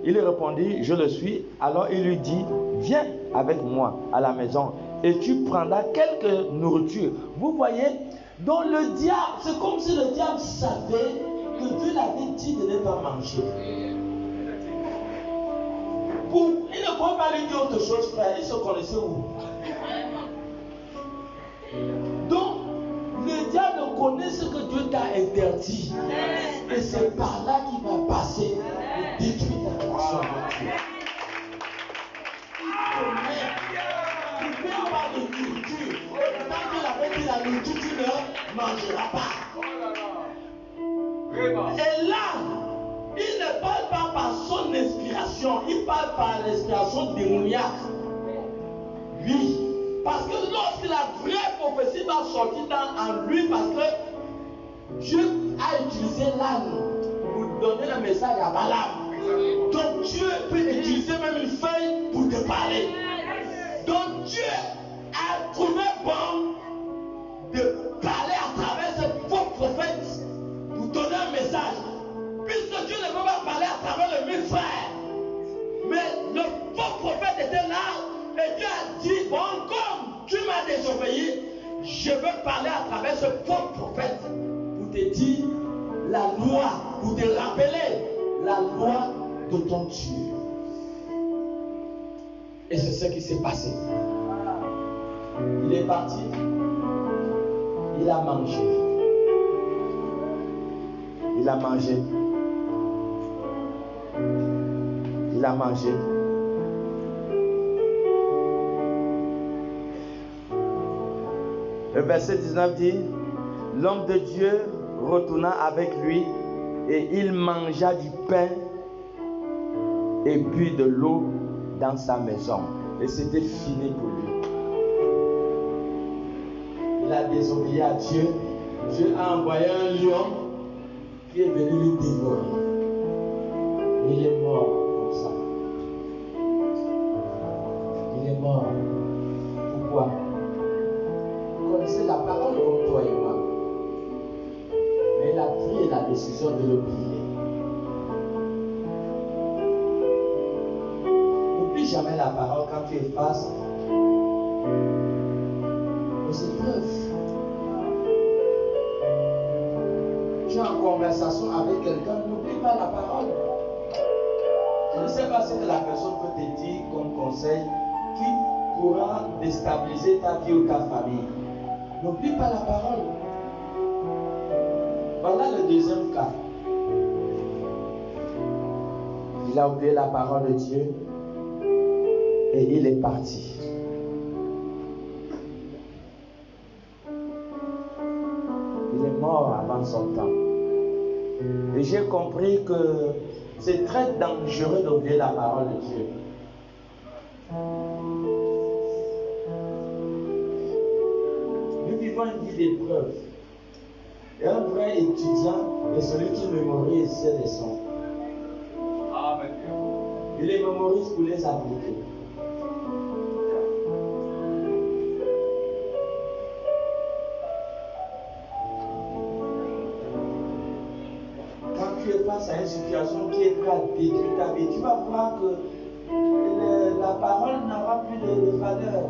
Il répondit, je le suis. Alors il lui dit, viens avec moi à la maison et tu prendras quelque nourriture. Vous voyez, donc le diable, c'est comme si le diable savait que Dieu l'avait dit de ne pas manger. Il ne pouvait pas lui dire autre chose, frère. Il se connaissait où? Donc, le diable connaît ce que Dieu t'a interdit. Et c'est par là qu'il va passer pour détruire ta relation avec Dieu. Il peut avoir de nourriture. Et tant qu'il avait dit la nourriture, tu ne mangeras pas. Et là, il ne parle pas par son inspiration, il parle par l'inspiration démoniaque. Lui. Parce que lorsque la vraie prophétie va sortir en lui, parce que Dieu a utilisé l'âne pour donner le message à Balaam. Donc Dieu peut utiliser même une feuille pour te parler. Donc Dieu a trouvé bon de parler à travers ce faux prophète pour donner un message. Puisque Dieu ne peut pas parler à travers le mille frères. Mais le faux prophète était là et Dieu a dit, bon, comme tu m'as désobéi, je veux parler à travers ce faux prophète pour te dire la loi, pour te rappeler la loi de ton Dieu. Et c'est ce qui s'est passé. Il est parti, il a mangé. Il a mangé. Il a mangé. Le verset 19 dit, l'homme de Dieu retourna avec lui et il mangea du pain et but de l'eau dans sa maison. Et c'était fini pour lui. Il a désobéi à Dieu. Dieu a envoyé un lion qui est venu le dévorer. Il est mort comme ça. Il est mort. Pourquoi? Vous connaissez la parole comme toi et moi. Mais il a pris la décision de l'oublier. N'oublie jamais la parole quand tu es face aux épreuves. Tu es en conversation avec quelqu'un, n'oublie pas la parole. Je ne sais pas ce que la personne peut te dire comme conseil qui pourra déstabiliser ta vie ou ta famille. N'oublie pas la parole. Voilà le deuxième cas. Il a oublié la parole de Dieu et il est parti. Il est mort avant son temps. Et j'ai compris que c'est très dangereux d'oublier la parole de Dieu. Nous vivons une vie d'épreuve. Et un vrai étudiant est celui qui mémorise ses leçons. Il les mémorise pour les appliquer. Quand tu es face à une situation qui est prête à détruire ta vie, tu vas voir que la parole n'aura plus de valeur.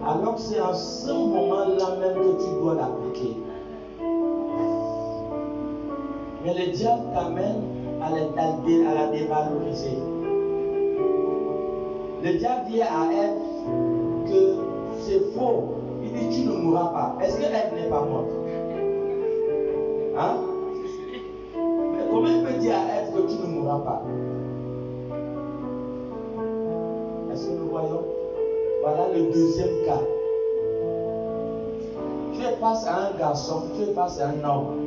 Alors que c'est en ce moment-là même que tu dois l'appliquer. Mais le diable t'amène à la dévaloriser. le diable dit à Ève que c'est faux. Il dit tu ne mourras pas. Est-ce que Ève n'est pas morte? Hein? Mais comment il peut dire à Ève que tu ne mourras pas? Est-ce que nous voyons? Voilà le deuxième cas. Tu es face à un garçon, tu es face à un homme.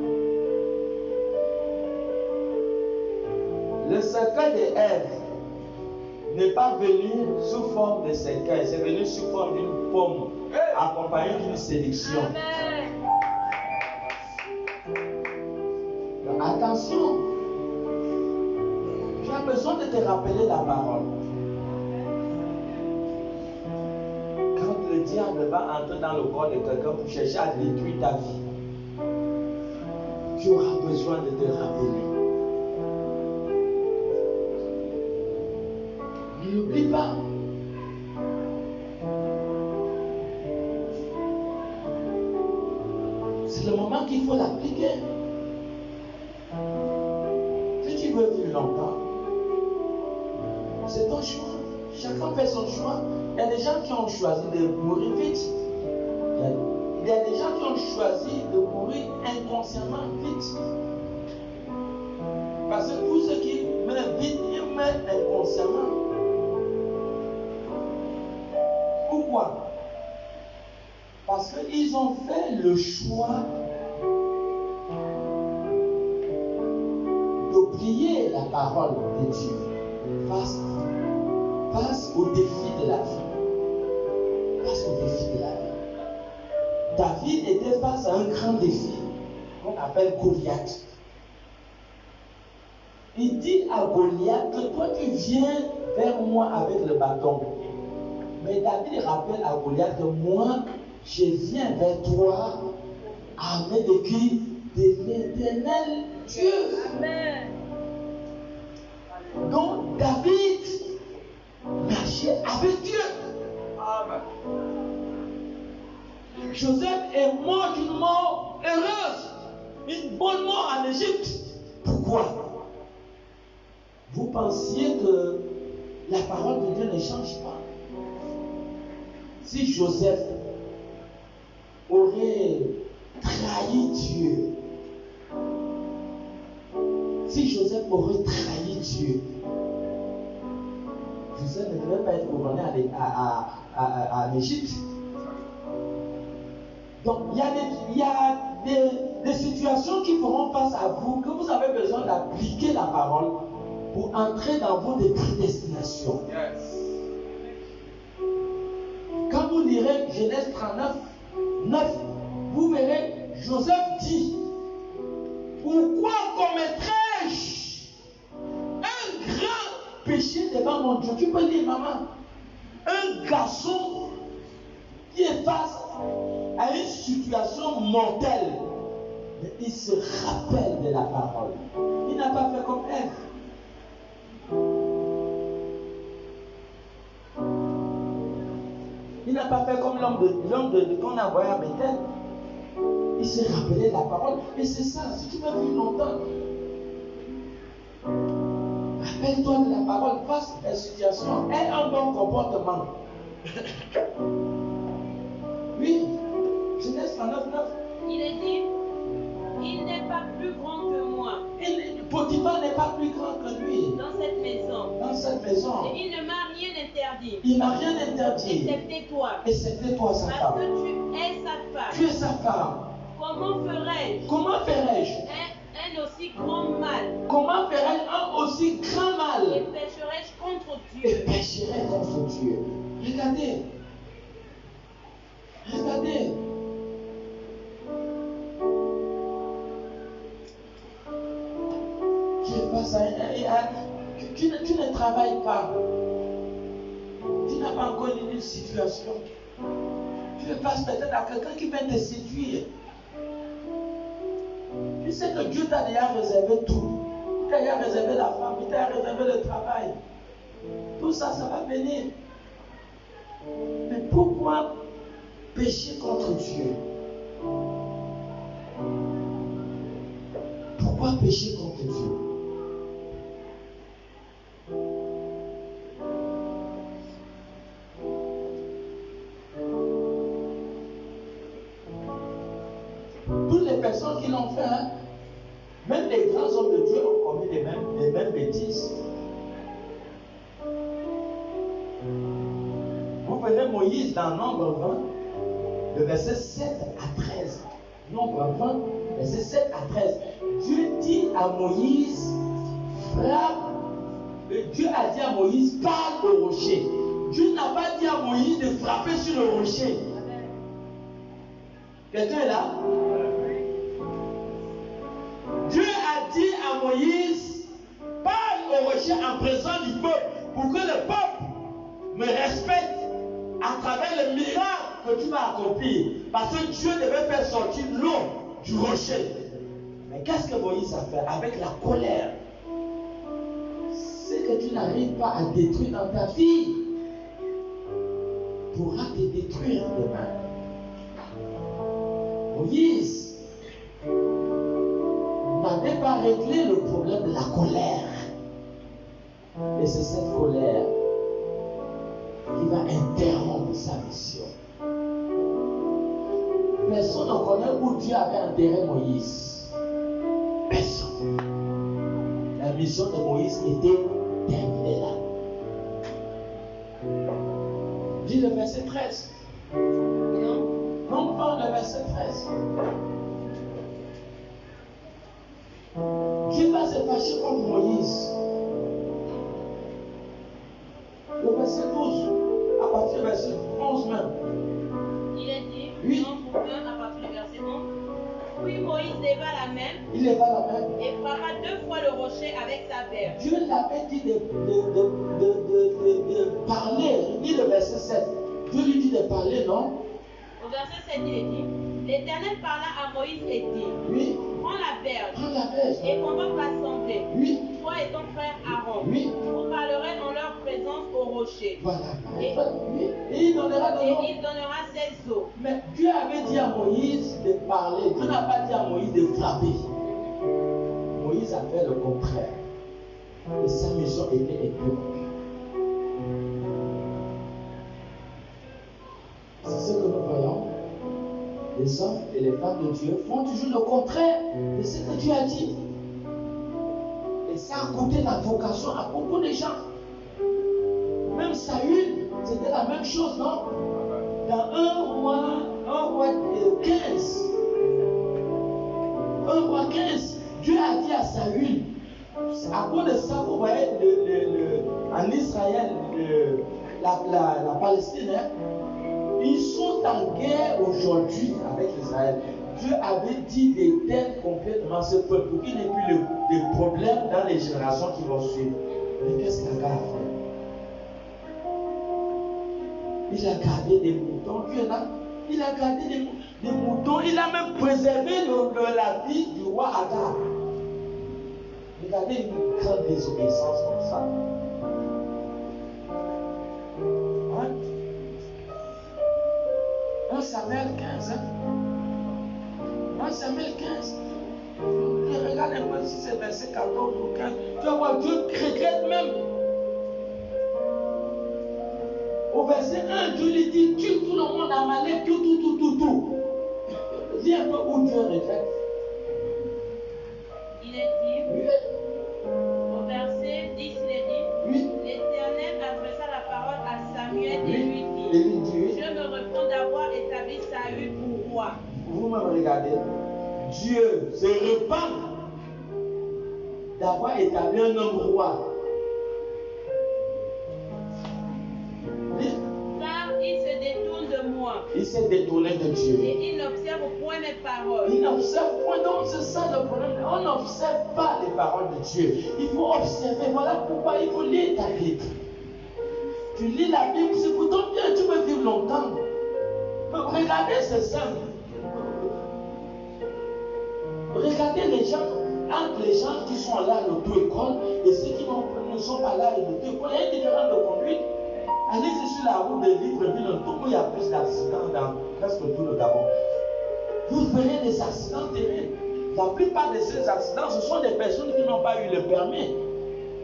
Le cercueil d'Ève n'est pas venu sous forme de cercueil, c'est venu sous forme d'une pomme, accompagnée d'une sélection. Amen. Donc, attention, tu as besoin de te rappeler la parole. Quand le diable va entrer dans le corps de quelqu'un pour chercher à détruire ta vie, tu auras besoin de te rappeler. N'oublie pas. C'est le moment qu'il faut l'appliquer. Si tu veux vivre longtemps, c'est ton choix. Chacun fait son choix. Il y a des gens qui ont choisi de mourir vite. Il y a des gens qui ont choisi de mourir inconsciemment vite. Parce que tous ceux qui meurent vite, ils meurent inconsciemment. Pourquoi? Parce qu'ils ont fait le choix d'oublier la parole de Dieu face au défi de la vie. Face au défi de la vie. David était face à un grand défi qu'on appelle Goliath. Il dit à Goliath que toi tu viens vers moi avec le bâton. Mais David rappelle à Goliath que moi, je viens vers toi armé de qui? De l'Éternel Dieu. Amen. Donc David marchait avec Dieu. Amen. Joseph est mort d'une mort heureuse, une bonne mort en Égypte. Pourquoi? Vous pensiez que la parole de Dieu ne change pas? Si Joseph aurait trahi Dieu, si Joseph aurait trahi Dieu, Joseph ne devait pas être gouverné en Égypte. Donc, il y a des situations qui feront face à vous, que vous avez besoin d'appliquer la parole pour entrer dans vos prédestinations. Yes. Quand vous lirez Genèse 39, 9, vous verrez, Joseph dit, pourquoi commettrais-je un grand péché devant mon Dieu? Tu peux dire, maman, un garçon qui est face à une situation mortelle, mais il se rappelle de la parole. Il n'a pas fait comme Ève. Il n'a pas fait comme l'homme qu'on a envoyé à Bethel. Il s'est rappelé la parole. Et c'est ça, si tu veux vivre longtemps, rappelle-toi de la parole face à la situation. Aie un bon comportement. Oui, Genèse 39, 9. Il est dit, il n'est pas plus grand que moi. Potiphar n'est pas plus grand que lui. Dans cette maison. Dans cette maison. Et il ne m'a rien interdit. Il n'a rien interdit. Excepté toi. Excepté toi, sa Parce femme. que tu es sa femme. Tu es sa femme. Comment ferais-je Comment ferais-je un aussi grand mal? Comment ferais-je un aussi grand Et mal? pécherais-je contre Et Dieu? pécherais contre Dieu. Regardez. Regardez. Tu es face à tu ne travailles pas. Tu n'as pas encore une situation. Tu es face peut-être à quelqu'un qui vient te séduire. Tu sais que Dieu t'a déjà réservé tout. Il t'a déjà réservé la femme, il t'a réservé le travail. Tout ça, ça va venir. Mais pourquoi pécher contre Dieu? Pourquoi pécher contre Dieu? Même les grands hommes de Dieu ont commis les mêmes bêtises. Vous prenez Moïse dans Nombre 20, le verset 7 à 13. Nombre 20, verset 7 à 13. Dieu dit à Moïse, frappe. Dieu a dit à Moïse, parle au rocher. Dieu n'a pas dit à Moïse de frapper sur le rocher. Quelqu'un est là? Dieu a dit à Moïse, parle au rocher en présence du peuple, pour que le peuple me respecte à travers le miracle que tu vas accomplir. Parce que Dieu devait faire sortir l'eau du rocher. Mais qu'est-ce que Moïse a fait avec la colère? C'est que tu n'arrives pas à détruire dans ta vie pourra te détruire demain. Moïse n'avait pas réglé le problème de la colère. Et c'est cette colère qui va interrompre sa mission. Personne ne connaît où Dieu avait enterré Moïse. Personne. La mission de Moïse était terminée là. Dis le verset 13. Non, pas le verset 13. Dieu va se fâcher contre Moïse. Le verset 12, à partir du verset 11 même. Il est dit, Oui. Nombre 1 à partir du verset 11. Puis Moïse leva la main Il leva la main. et frappa 2 fois le rocher avec sa verge. Dieu l'avait dit de parler. Il dit le verset 7. Dieu lui dit de parler, non? Au verset 7, il est dit, l'Éternel parla à Moïse et dit, Oui. prends la verge Prends la verge. et convoque l'assemblée, Oui. toi et ton frère Aaron. Oui. Vous parlerez en leur présence au rocher. Voilà. Et- Oui. Et il donnera de Et l'eau. il donnera ses eaux. Mais Dieu avait dit à Moïse de parler. Dieu n'a pas dit à Moïse de frapper. Moïse a fait le contraire. Et sa mission était interrompue. C'est ce que nous voyons. Les hommes et les femmes de Dieu font toujours le contraire de ce que Dieu a dit. Et ça a coûté la vocation à beaucoup de gens. Même Saül, c'était la même chose, non? Dans 1 roi 15. 1 roi 15, Dieu a dit à Saül, à cause de ça, vous voyez, en Israël, la Palestine, hein, ils sont en guerre aujourd'hui avec Israël. Dieu avait dit d'éteindre complètement ce peuple pour qu'il n'ait plus de problèmes dans les générations qui vont suivre. Mais qu'est-ce qu'Agar a fait? Il a gardé des moutons. Dieu là, il a gardé des moutons. Il a même préservé la vie du roi Agar. Regardez une grande désobéissance comme ça. Hein? 1 Samuel 15. Hein? 1 Samuel 15. Je regarde un peu si c'est verset 14 ou 15. Tu vas voir, Dieu regrette même. Au verset 1, Dieu lui dit, tue tout le monde à Amalek, tout. Dis un peu où Dieu regrette. Il est dit, Oui. au verset 10, il est dit, Oui. l'Éternel adressa la parole à Samuel et lui Et dit, lui dit, je me repens d'avoir établi Saül pour roi. vous-même regardez, Dieu se repent d'avoir établi un homme roi. Car il se détourne de moi Il s'est détourné de Dieu. et il n'observe point mes paroles. Il n'observe point, donc c'est ça le problème. On n'observe pas les paroles de Dieu. Il faut observer. Voilà pourquoi il faut lire ta Bible. Tu lis la Bible, c'est pour ton bien, tu peux vivre longtemps. Mais regardez, c'est simple. Regardez les gens, entre les gens qui sont là à l'auto-école et ceux qui ne sont pas là à l'auto-école, il y a une différence de conduite. Allez-y sur la route de Libreville, en tout, il y a plus d'accidents dans presque tout le Gabon. Vous verrez des accidents terribles. La plupart de ces accidents, ce sont des personnes qui n'ont pas eu le permis,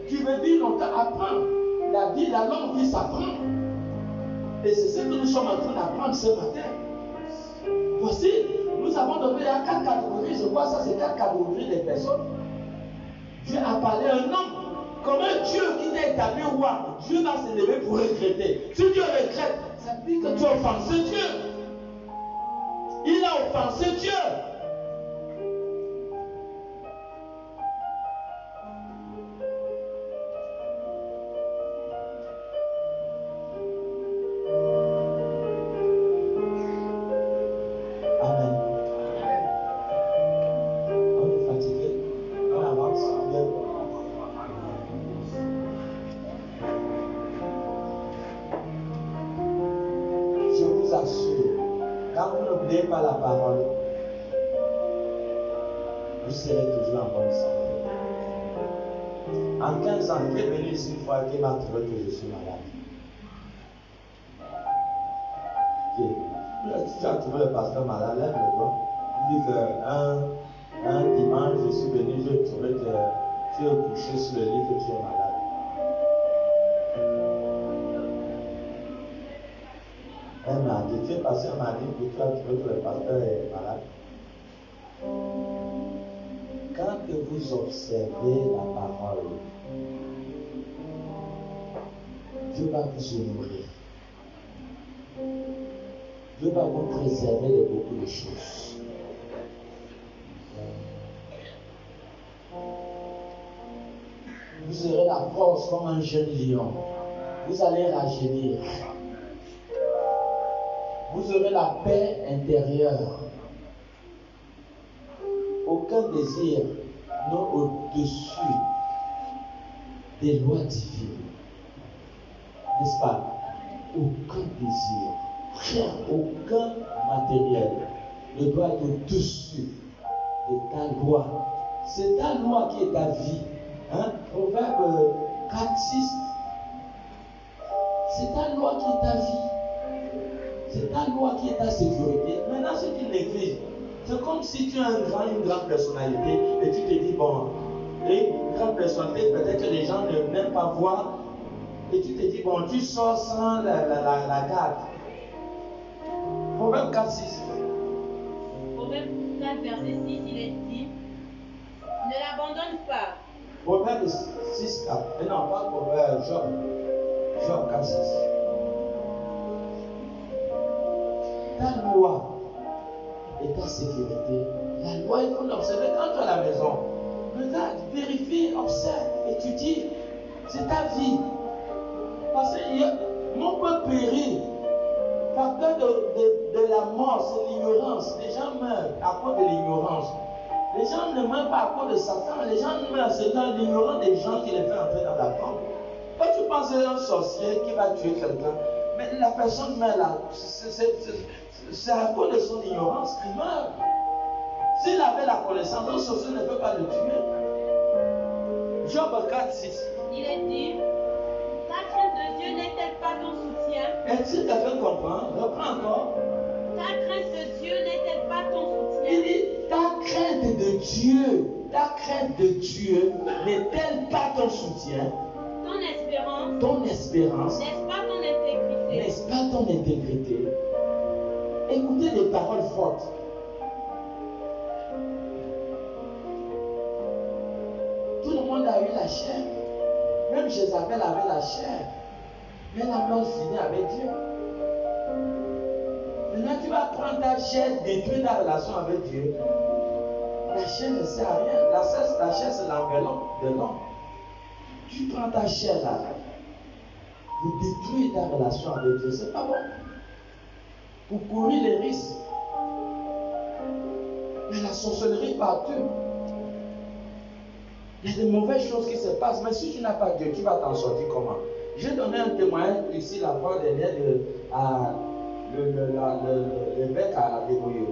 qui veulent vivre longtemps, apprendre. La longue vie s'apprend. Et c'est ce que nous sommes en train d'apprendre ce matin. Voici, nous Nous avons donné, il y a 4 catégories, je vois ça, c'est 4 catégories de personnes. Dieu a parlé à un homme. Comme un Dieu qui t'a établi roi, Dieu va se lever pour regretter. Si Dieu regrette, ça veut dire que tu as offensé Dieu. Il a offensé Dieu. Amen. On est fatigué. On avance. Je vous assure, quand vous n'oubliez pas la parole, vous serez toujours en bonne santé. En 15 ans, qui est venu ici une fois qui m'a trouvé que je suis malade? Tu as trouvé le pasteur malade, lève le doigt. Il dit qu'un dimanche, je suis venu, j'ai trouvé que tu es couché sur le lit, que tu es malade. Un mardi, tu es passé un mardi et tu as trouvé que le pasteur est malade. Quand vous observez la parole, Dieu va vous honorer. Dieu va vous préserver de beaucoup de choses. Vous aurez la force comme un jeune lion. Vous allez rajeunir. Vous aurez la paix intérieure. Aucun désir n'est au-dessus des lois divines. N'est-ce pas? Aucun désir, rien, aucun matériel ne doit être au-dessus de ta loi. C'est ta loi qui est ta vie. Hein? Proverbe 4:6. C'est ta loi qui est ta vie. C'est ta loi qui est ta sécurité. Maintenant, c'est une église. C'est comme si tu as une grande personnalité et tu te dis, bon, une grande personnalité, peut-être que les gens n'aiment pas voir. Et tu te dis, bon, tu sors sans la garde. Proverbe 4:6. Proverbe 4, verset 6, il est dit, ne l'abandonne pas. Proverbe 6, 4. Mais non, pas Proverbe, Job 4:6. Ta loi et ta sécurité. La loi, il faut l'observer quand tu es à la maison. Regarde, vérifie, observe, étudie. C'est ta vie. Parce que mon peuple périt. Facteur de la mort, c'est l'ignorance. Les gens meurent à cause de l'ignorance. Les gens ne meurent pas à cause de Satan. Les gens meurent, c'est dans l'ignorance des gens qui les fait entrer dans la tombe. Quand tu penses à un sorcier qui va tuer quelqu'un, mais la personne meurt là, c'est à cause de son ignorance qu'il meurt. S'il avait la connaissance, un sorcier ne peut pas le tuer. Job 4:6. Il est dit, ta crainte de Dieu n'est-elle pas ton soutien? Est-ce que quelqu'un comprend? Reprends encore. Ta crainte de Dieu n'est-elle pas ton soutien? Il dit, ta crainte de Dieu n'est-elle pas ton soutien? Ton espérance, n'est-ce pas ton intégrité? n'est-ce pas ton intégrité? Écoutez des paroles fortes. Tout le monde a eu la chair. Même Jézabel avait la chair. Mais la mort finit avec Dieu. Maintenant, tu vas prendre ta chair, détruire ta relation avec Dieu. La chair ne sert à rien. La chair, c'est l'enveloppe de l'homme. Tu prends ta chair là, pour détruire ta relation avec Dieu. C'est pas bon. Pour courir les risques. Il y a la sorcellerie partout. Il y a de mauvaises choses qui se passent. Mais si tu n'as pas Dieu, tu vas t'en sortir comment? J'ai donné un témoignage ici la fois dernière l'évêque à Débouillé,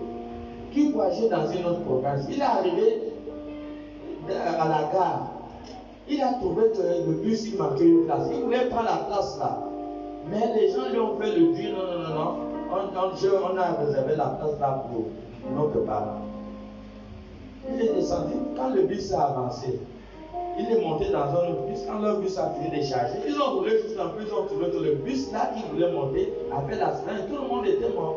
qui voyageait dans une autre province. Il est arrivé à la gare. Il a trouvé que le bus, il manquait une place. Il voulait prendre la place là. Mais les gens lui ont fait le dire, non. On a réservé la place là pour notre parents. Il est descendu. Quand le bus a avancé, il est monté dans un autre bus. Quand le bus a fini de charger, ils ont roulé juste un peu. Ils ont trouvé que le bus là qu'il voulait monter avait l'accident et tout le monde était mort.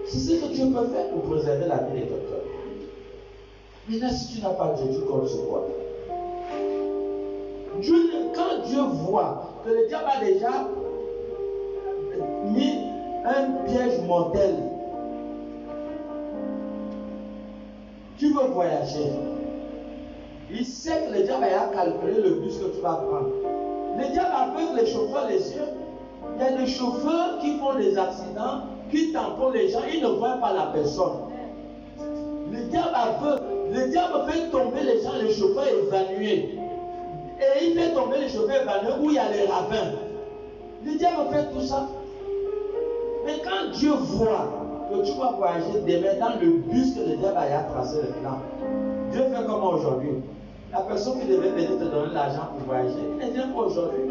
C'est ce que Dieu peut faire pour préserver la vie de quelqu'un. Maintenant, si tu n'as pas Dieu, tu comptes sur quoi? Quand Dieu voit que le diable a déjà mis un piège mortel, tu veux voyager. Il sait que le diable a calculé le bus que tu vas prendre. Le diable aveugle les chauffeurs les yeux. Il y a des chauffeurs qui font des accidents, qui tamponnent les gens, ils ne voient pas la personne. Le diable fait tomber les gens, les chauffeurs évanouis. Et il fait tomber les chauffeurs évanouis où il y a les ravins. Le diable fait tout ça. Mais quand Dieu voit que tu vas voyager demain dans le bus que le diable a tracé le plan, Dieu fait comme aujourd'hui. La personne qui devait venir te donner l'argent pour voyager, il ne vient pas aujourd'hui.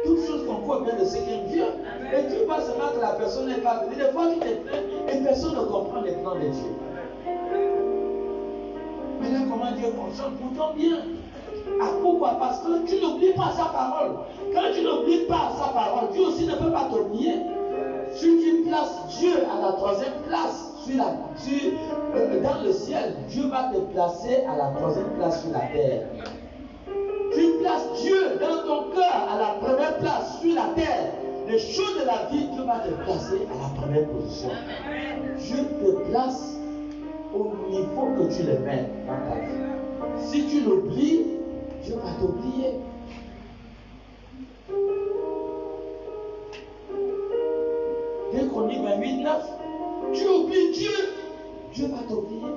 Toutes choses concourent bien de ce qu'il vient. Et tu vois seulement que la personne n'est pas venue. Des fois, tu te plains et personne ne comprend les plans de Dieu. Mais là, comment Dieu fonctionne? Pourtant bien. Ah, pourquoi? Parce que tu n'oublies pas sa parole. Quand tu n'oublies pas sa parole, Dieu aussi ne peut pas t'oublier. Si tu places Dieu à la troisième place dans le ciel, Dieu va te placer à la troisième place sur la terre. Tu places Dieu dans ton cœur à la première place sur la terre. Les choses de la vie, Dieu va te placer à la première position. Dieu te place au niveau que tu le mets dans ta vie. Si tu l'oublies, Dieu va t'oublier. Deux Chroniques 28, 9. Tu oublies Dieu, Dieu va t'oublier.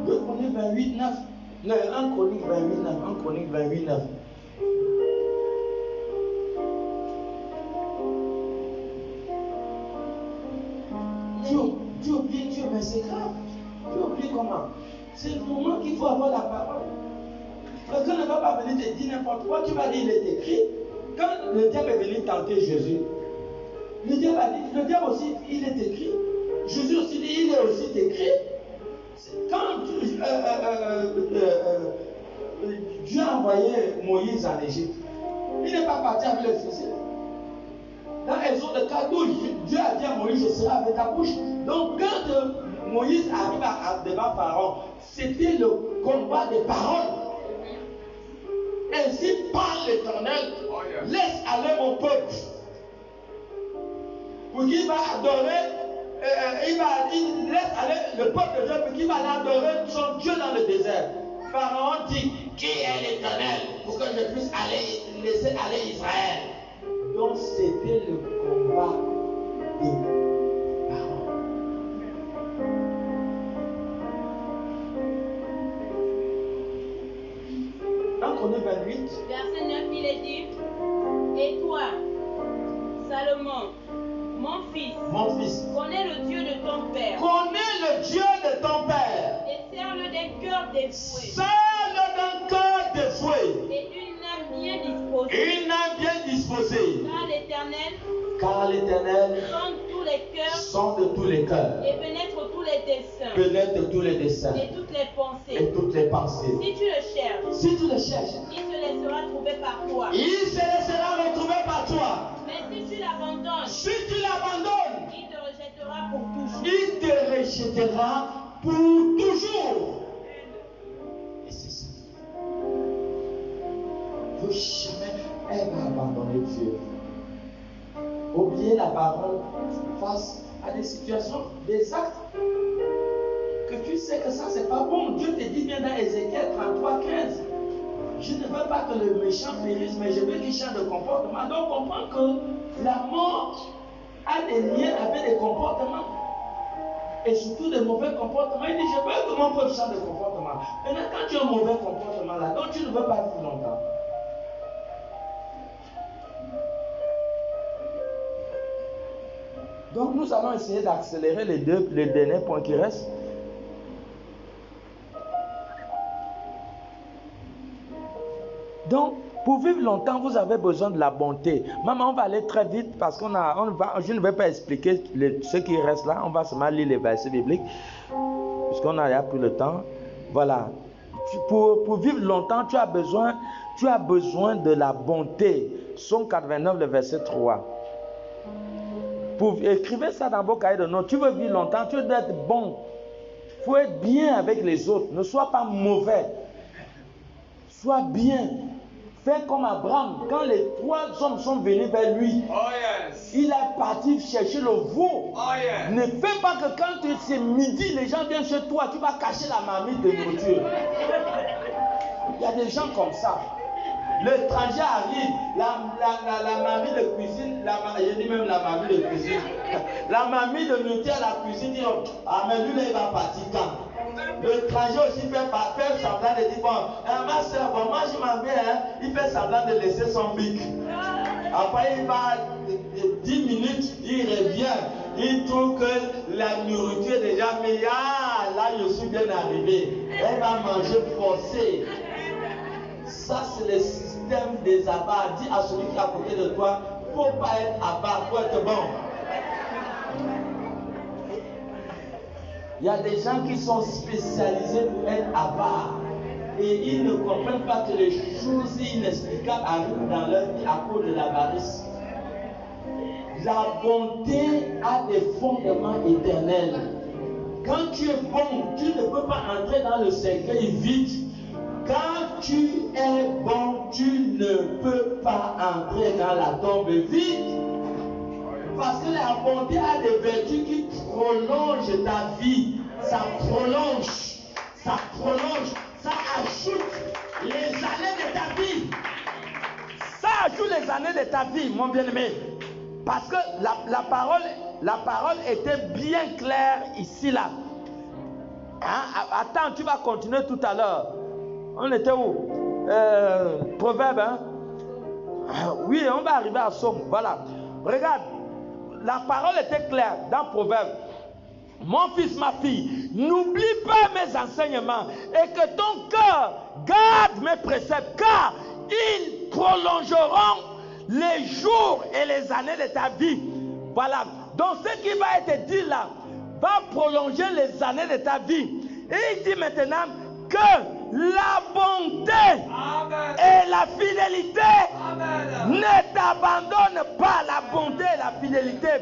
Deux Chroniques 28, 9. Non, 1 Chronique 28, 9. 1 Chronique 28, 9. Tu oublies Dieu, mais c'est grave. Tu oublies comment? C'est le moment qu'il faut avoir la parole. Quelqu'un ne va pas venir te dire n'importe quoi. Tu vas dire, il est écrit. Quand le diable est venu tenter Jésus, le diable a dit, le diable aussi, il est écrit. Jésus aussi dit, il est aussi écrit. Quand Dieu a envoyé Moïse en Égypte, il n'est pas parti avec le fusil. Dans Exode 4, Dieu a dit à Moïse, je serai avec ta bouche. Donc quand Moïse arrive devant Pharaon, c'était le combat des paroles. Ainsi parle l'Éternel, laisse aller mon peuple. Pour qu'il va adorer, il laisse aller le peuple de Dieu pour qu'il va adorer son Dieu dans le désert. Pharaon dit, qui est l'Éternel pour que je puisse laisser aller Israël. Donc c'était le combat des paroles. Dans Chronique 28, verset 9, il est dit, et toi, Salomon, mon fils, connais le Dieu de ton père. Connais le Dieu de ton père. Et serre-le d'un cœur dévoué. Serre-le d'un cœur dévoué. Et une âme bien disposée. Une âme bien disposée. Car l'Éternel sonde tous les cœurs. Sonde tous les cœurs. Et pénètre tous les desseins. Pénètre tous les desseins. Et toutes les pensées. Et toutes les pensées. Si tu le cherches. Si tu le cherches. Il se laissera trouver par toi. Il se laissera retrouver par toi. Mais si tu l'abandonnes. Si tu l'abandonnes. Il te rejettera pour toujours. Il te rejettera pour toujours. Et c'est ça. Il ne faut jamais abandonner Dieu. Oublier la parole face à des situations, des actes que tu sais que ça c'est pas bon. Dieu te dit bien dans Ézéchiel 33, 15. Je ne veux pas que le méchant périsse, mais je veux qu'il change de comportement. Donc on comprend que la mort a des liens avec des comportements. Et surtout des mauvais comportements. Il dit, je veux que mon peuple change de comportement. Maintenant, quand tu as un mauvais comportement là, donc tu ne veux pas vivre longtemps. Donc nous allons essayer d'accélérer les derniers points qui restent. Donc, Pour vivre longtemps, vous avez besoin de la bonté. Maman, on va aller très vite parce je ne vais pas expliquer ce qui reste là. On va seulement lire les versets bibliques puisqu'on n'a plus le temps. Voilà. Pour vivre longtemps, tu as besoin de la bonté. Psaume 89, le verset 3. Écrivez ça dans vos cahiers de notes. Tu veux vivre longtemps, tu dois être bon. Il faut être bien avec les autres. Ne sois pas mauvais. Sois bien. Fais comme Abraham. Quand les 3 hommes sont venus vers lui, il est parti chercher le veau. Ne fais pas que quand c'est midi, les gens viennent chez toi, tu vas cacher la marmite de nourriture. Il y a des gens comme ça. L'étranger arrive, la mamie de cuisine, je dis même la mamie de cuisine, la mamie de nourriture à la cuisine dit, ah mais lui là il va partir quand? L'étranger aussi fait semblant de dire, bon, ma soeur, bon, moi je m'en vais, il fait semblant de laisser son bic. Après il va 10 minutes, il revient, il trouve que la nourriture est déjà meilleure, là je suis bien arrivé, elle va manger forcé. Ça, c'est le système des avares. Dis à celui qui est à côté de toi, il ne faut pas être avare, il faut être bon. Il y a des gens qui sont spécialisés pour être avares. Et ils ne comprennent pas que les choses inexplicables arrivent dans leur vie à cause de l'avarice. La bonté a des fondements éternels. Quand tu es bon, tu ne peux pas entrer dans le cercueil vide. Quand tu es bon, tu ne peux pas entrer dans la tombe vide. Parce que la bonté a des vertus qui prolongent ta vie. Ça prolonge, ça ajoute les années de ta vie. Ça ajoute les années de ta vie, mon bien-aimé. Parce que la parole était bien claire ici, là. Hein? Attends, tu vas continuer tout à l'heure. On était où? Proverbe, hein? Oui, on va arriver à Somme. Voilà. Regarde, la parole était claire dans Proverbe. Mon fils, ma fille, n'oublie pas mes enseignements et que ton cœur garde mes préceptes, car ils prolongeront les jours et les années de ta vie. Voilà. Donc ce qui va être dit là va prolonger les années de ta vie. Et il dit maintenant que la bonté et la fidélité ne t'abandonnent pas. La bonté et la fidélité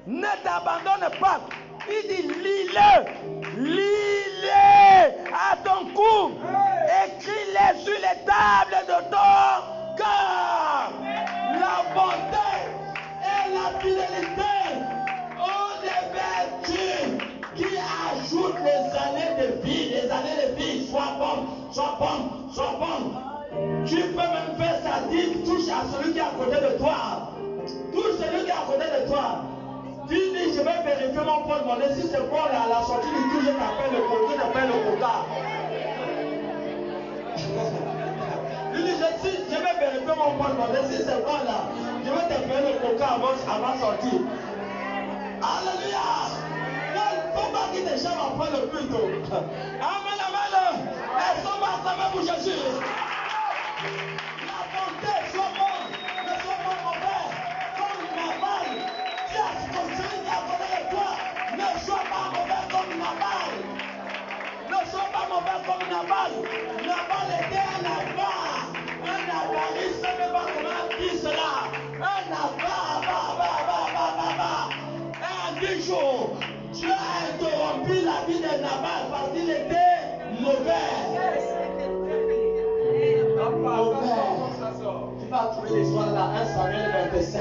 ne t'abandonnent pas. Il dit lis-le à ton cou, écris-les sur les tables de ton cœur. La bonté et la fidélité ont des vertus qui ajoute les années de vie, sois bon. Tu peux même faire ça, touche à celui qui est à côté de toi. Touche celui qui est à côté de toi. Tu dis, je vais vérifier mon porte-monnaie. Si c'est bon là, à la sortie du tout, je t'appelle le coca, Tu dis, je vais vérifier mon porte-monnaie. Si c'est bon là, je vais t'appeler le coca avant sortie. Alléluia. Il ne faut pas qu'il te chante après le culte. Amen, amen. Elles sont ensemble pour Jésus. La bonté, sois bon. Ne sois pas mauvais. Comme Nabal. Qui a construit à côté de toi. Ne sois pas mauvais comme Nabal. Ne sois pas mauvais comme Nabal. Nabal était un avare. Un avariste, je ne sais pas comment dire cela. Un avare. En 10 jours. Dieu a interrompu la vie de Nabal parce qu'il était mauvais. Tu vas trouver l'histoire là, 1 Samuel 25.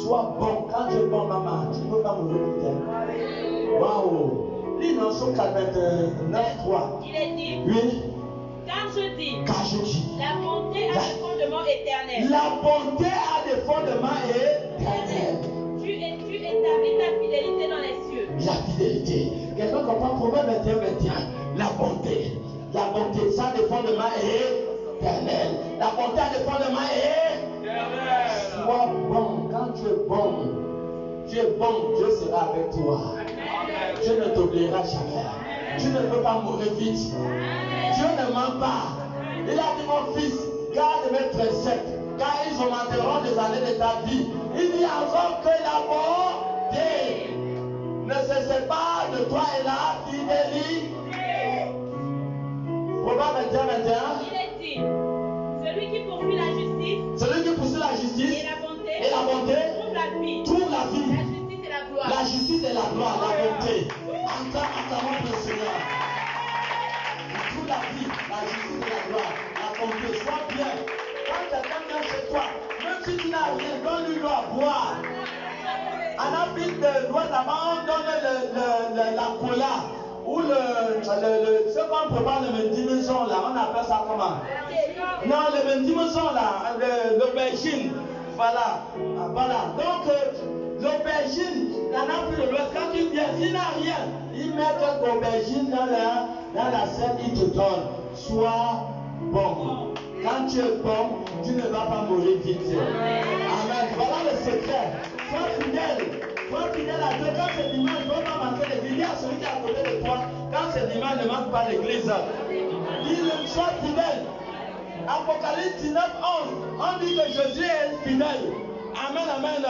Sois bon. Quand tu es bon, maman, tu ne peux pas mourir plus. Waouh. Lis dans Psaume 89, 3. Il est dit. Oui. Car je dis. La bonté a des fondements éternels. La bonté a des fondements éternels. Tu établis ta fidélité dans les cieux. La fidélité. Quelqu'un comprend Proverbe 21, 21. La bonté, ça a des fondements éternels. La bonté a des fondements éternels. Sois bon. Quand tu es bon, Dieu sera avec toi. Dieu ne t'oubliera jamais. Tu ne peux pas mourir vite. Dieu ne ment pas. Il a dit, mon fils, garde mes préceptes, car ils augmenteront des années de ta vie. Il dit encore que la bonté ne se sépare de toi et la fidélité. Proverbe 21, 21. Il est dit, celui qui poursuit la justice Et la bonté trouve la vie. trouve la vie. La justice et la gloire. La justice et la gloire, la bonté. Acclamons le Seigneur. Il trouve la vie, la justice et la gloire, la bonté. Sois bien. Quand quelqu'un vient chez toi, même si tu n'as rien, donne-lui l'eau à boire. En Afrique de l'Ouest, avant, on donne la cola. Ou ce qu'on prépare le mendimenson là, on appelle ça comment? Non, le mendimenson là, l'aubergine. Voilà. Donc, l'aubergine, en Afrique de l'Ouest, quand tu viens, s'il n'a rien, il met quelques aubergines dans la scène, il te donne. Sois bon. Quand tu es bon, tu ne vas pas mourir vite. Amen. Voilà le secret. Sois fidèle. Sois fidèle à Dieu. Quand c'est dimanche, il ne faut pas manquer l'église. Dis à celui qui est à côté de toi, quand c'est dimanche, ne manque pas l'église. Dis-le, sois fidèle. Apocalypse 19, 11. On dit que Jésus est fidèle. Amen, amen.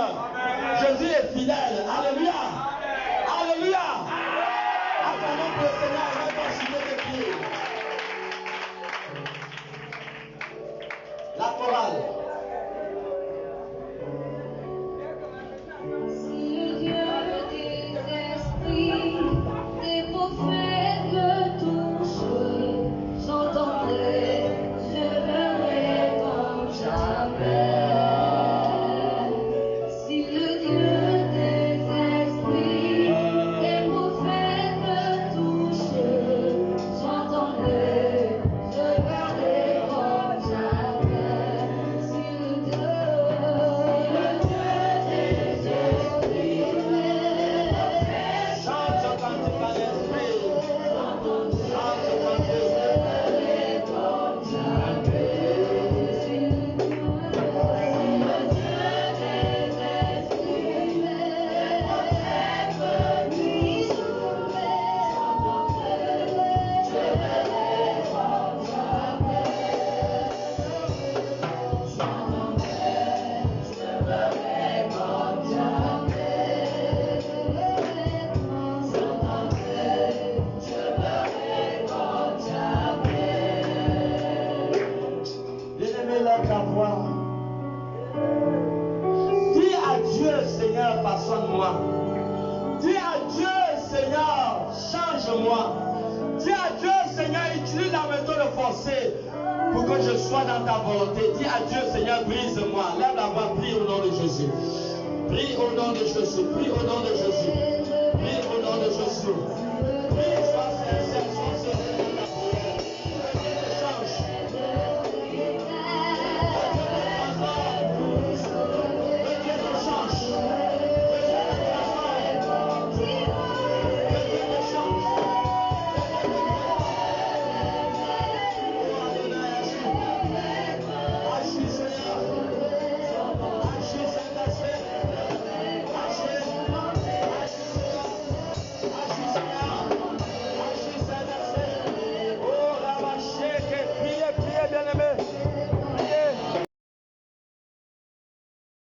Jésus est fidèle. Alléluia. Alléluia. Acclamons pour le Seigneur et mettons sur les pieds. La chorale. Si le Dieu des esprits, des prophètes me touchent, j'entendrai, je verrai comme jamais. Si le Dieu des esprits, des prophètes me touchent, j'entendrai, je verrai comme jamais. Si le Dieu Chante ce cantique à l'esprit. Chante ce cantique. Bien-aimé, lève ta voix. Dis à Dieu, Seigneur, façonne-moi. Dis à Dieu, Seigneur, change-moi. Dis à Dieu, Seigneur, utilise la méthode forcée pour que je sois dans ta volonté. Dis à Dieu, Seigneur, brise-moi. Lève la voix, prie au nom de Jésus. Prie au nom de Jésus. Prie au nom de Jésus. Prie au nom de Jésus.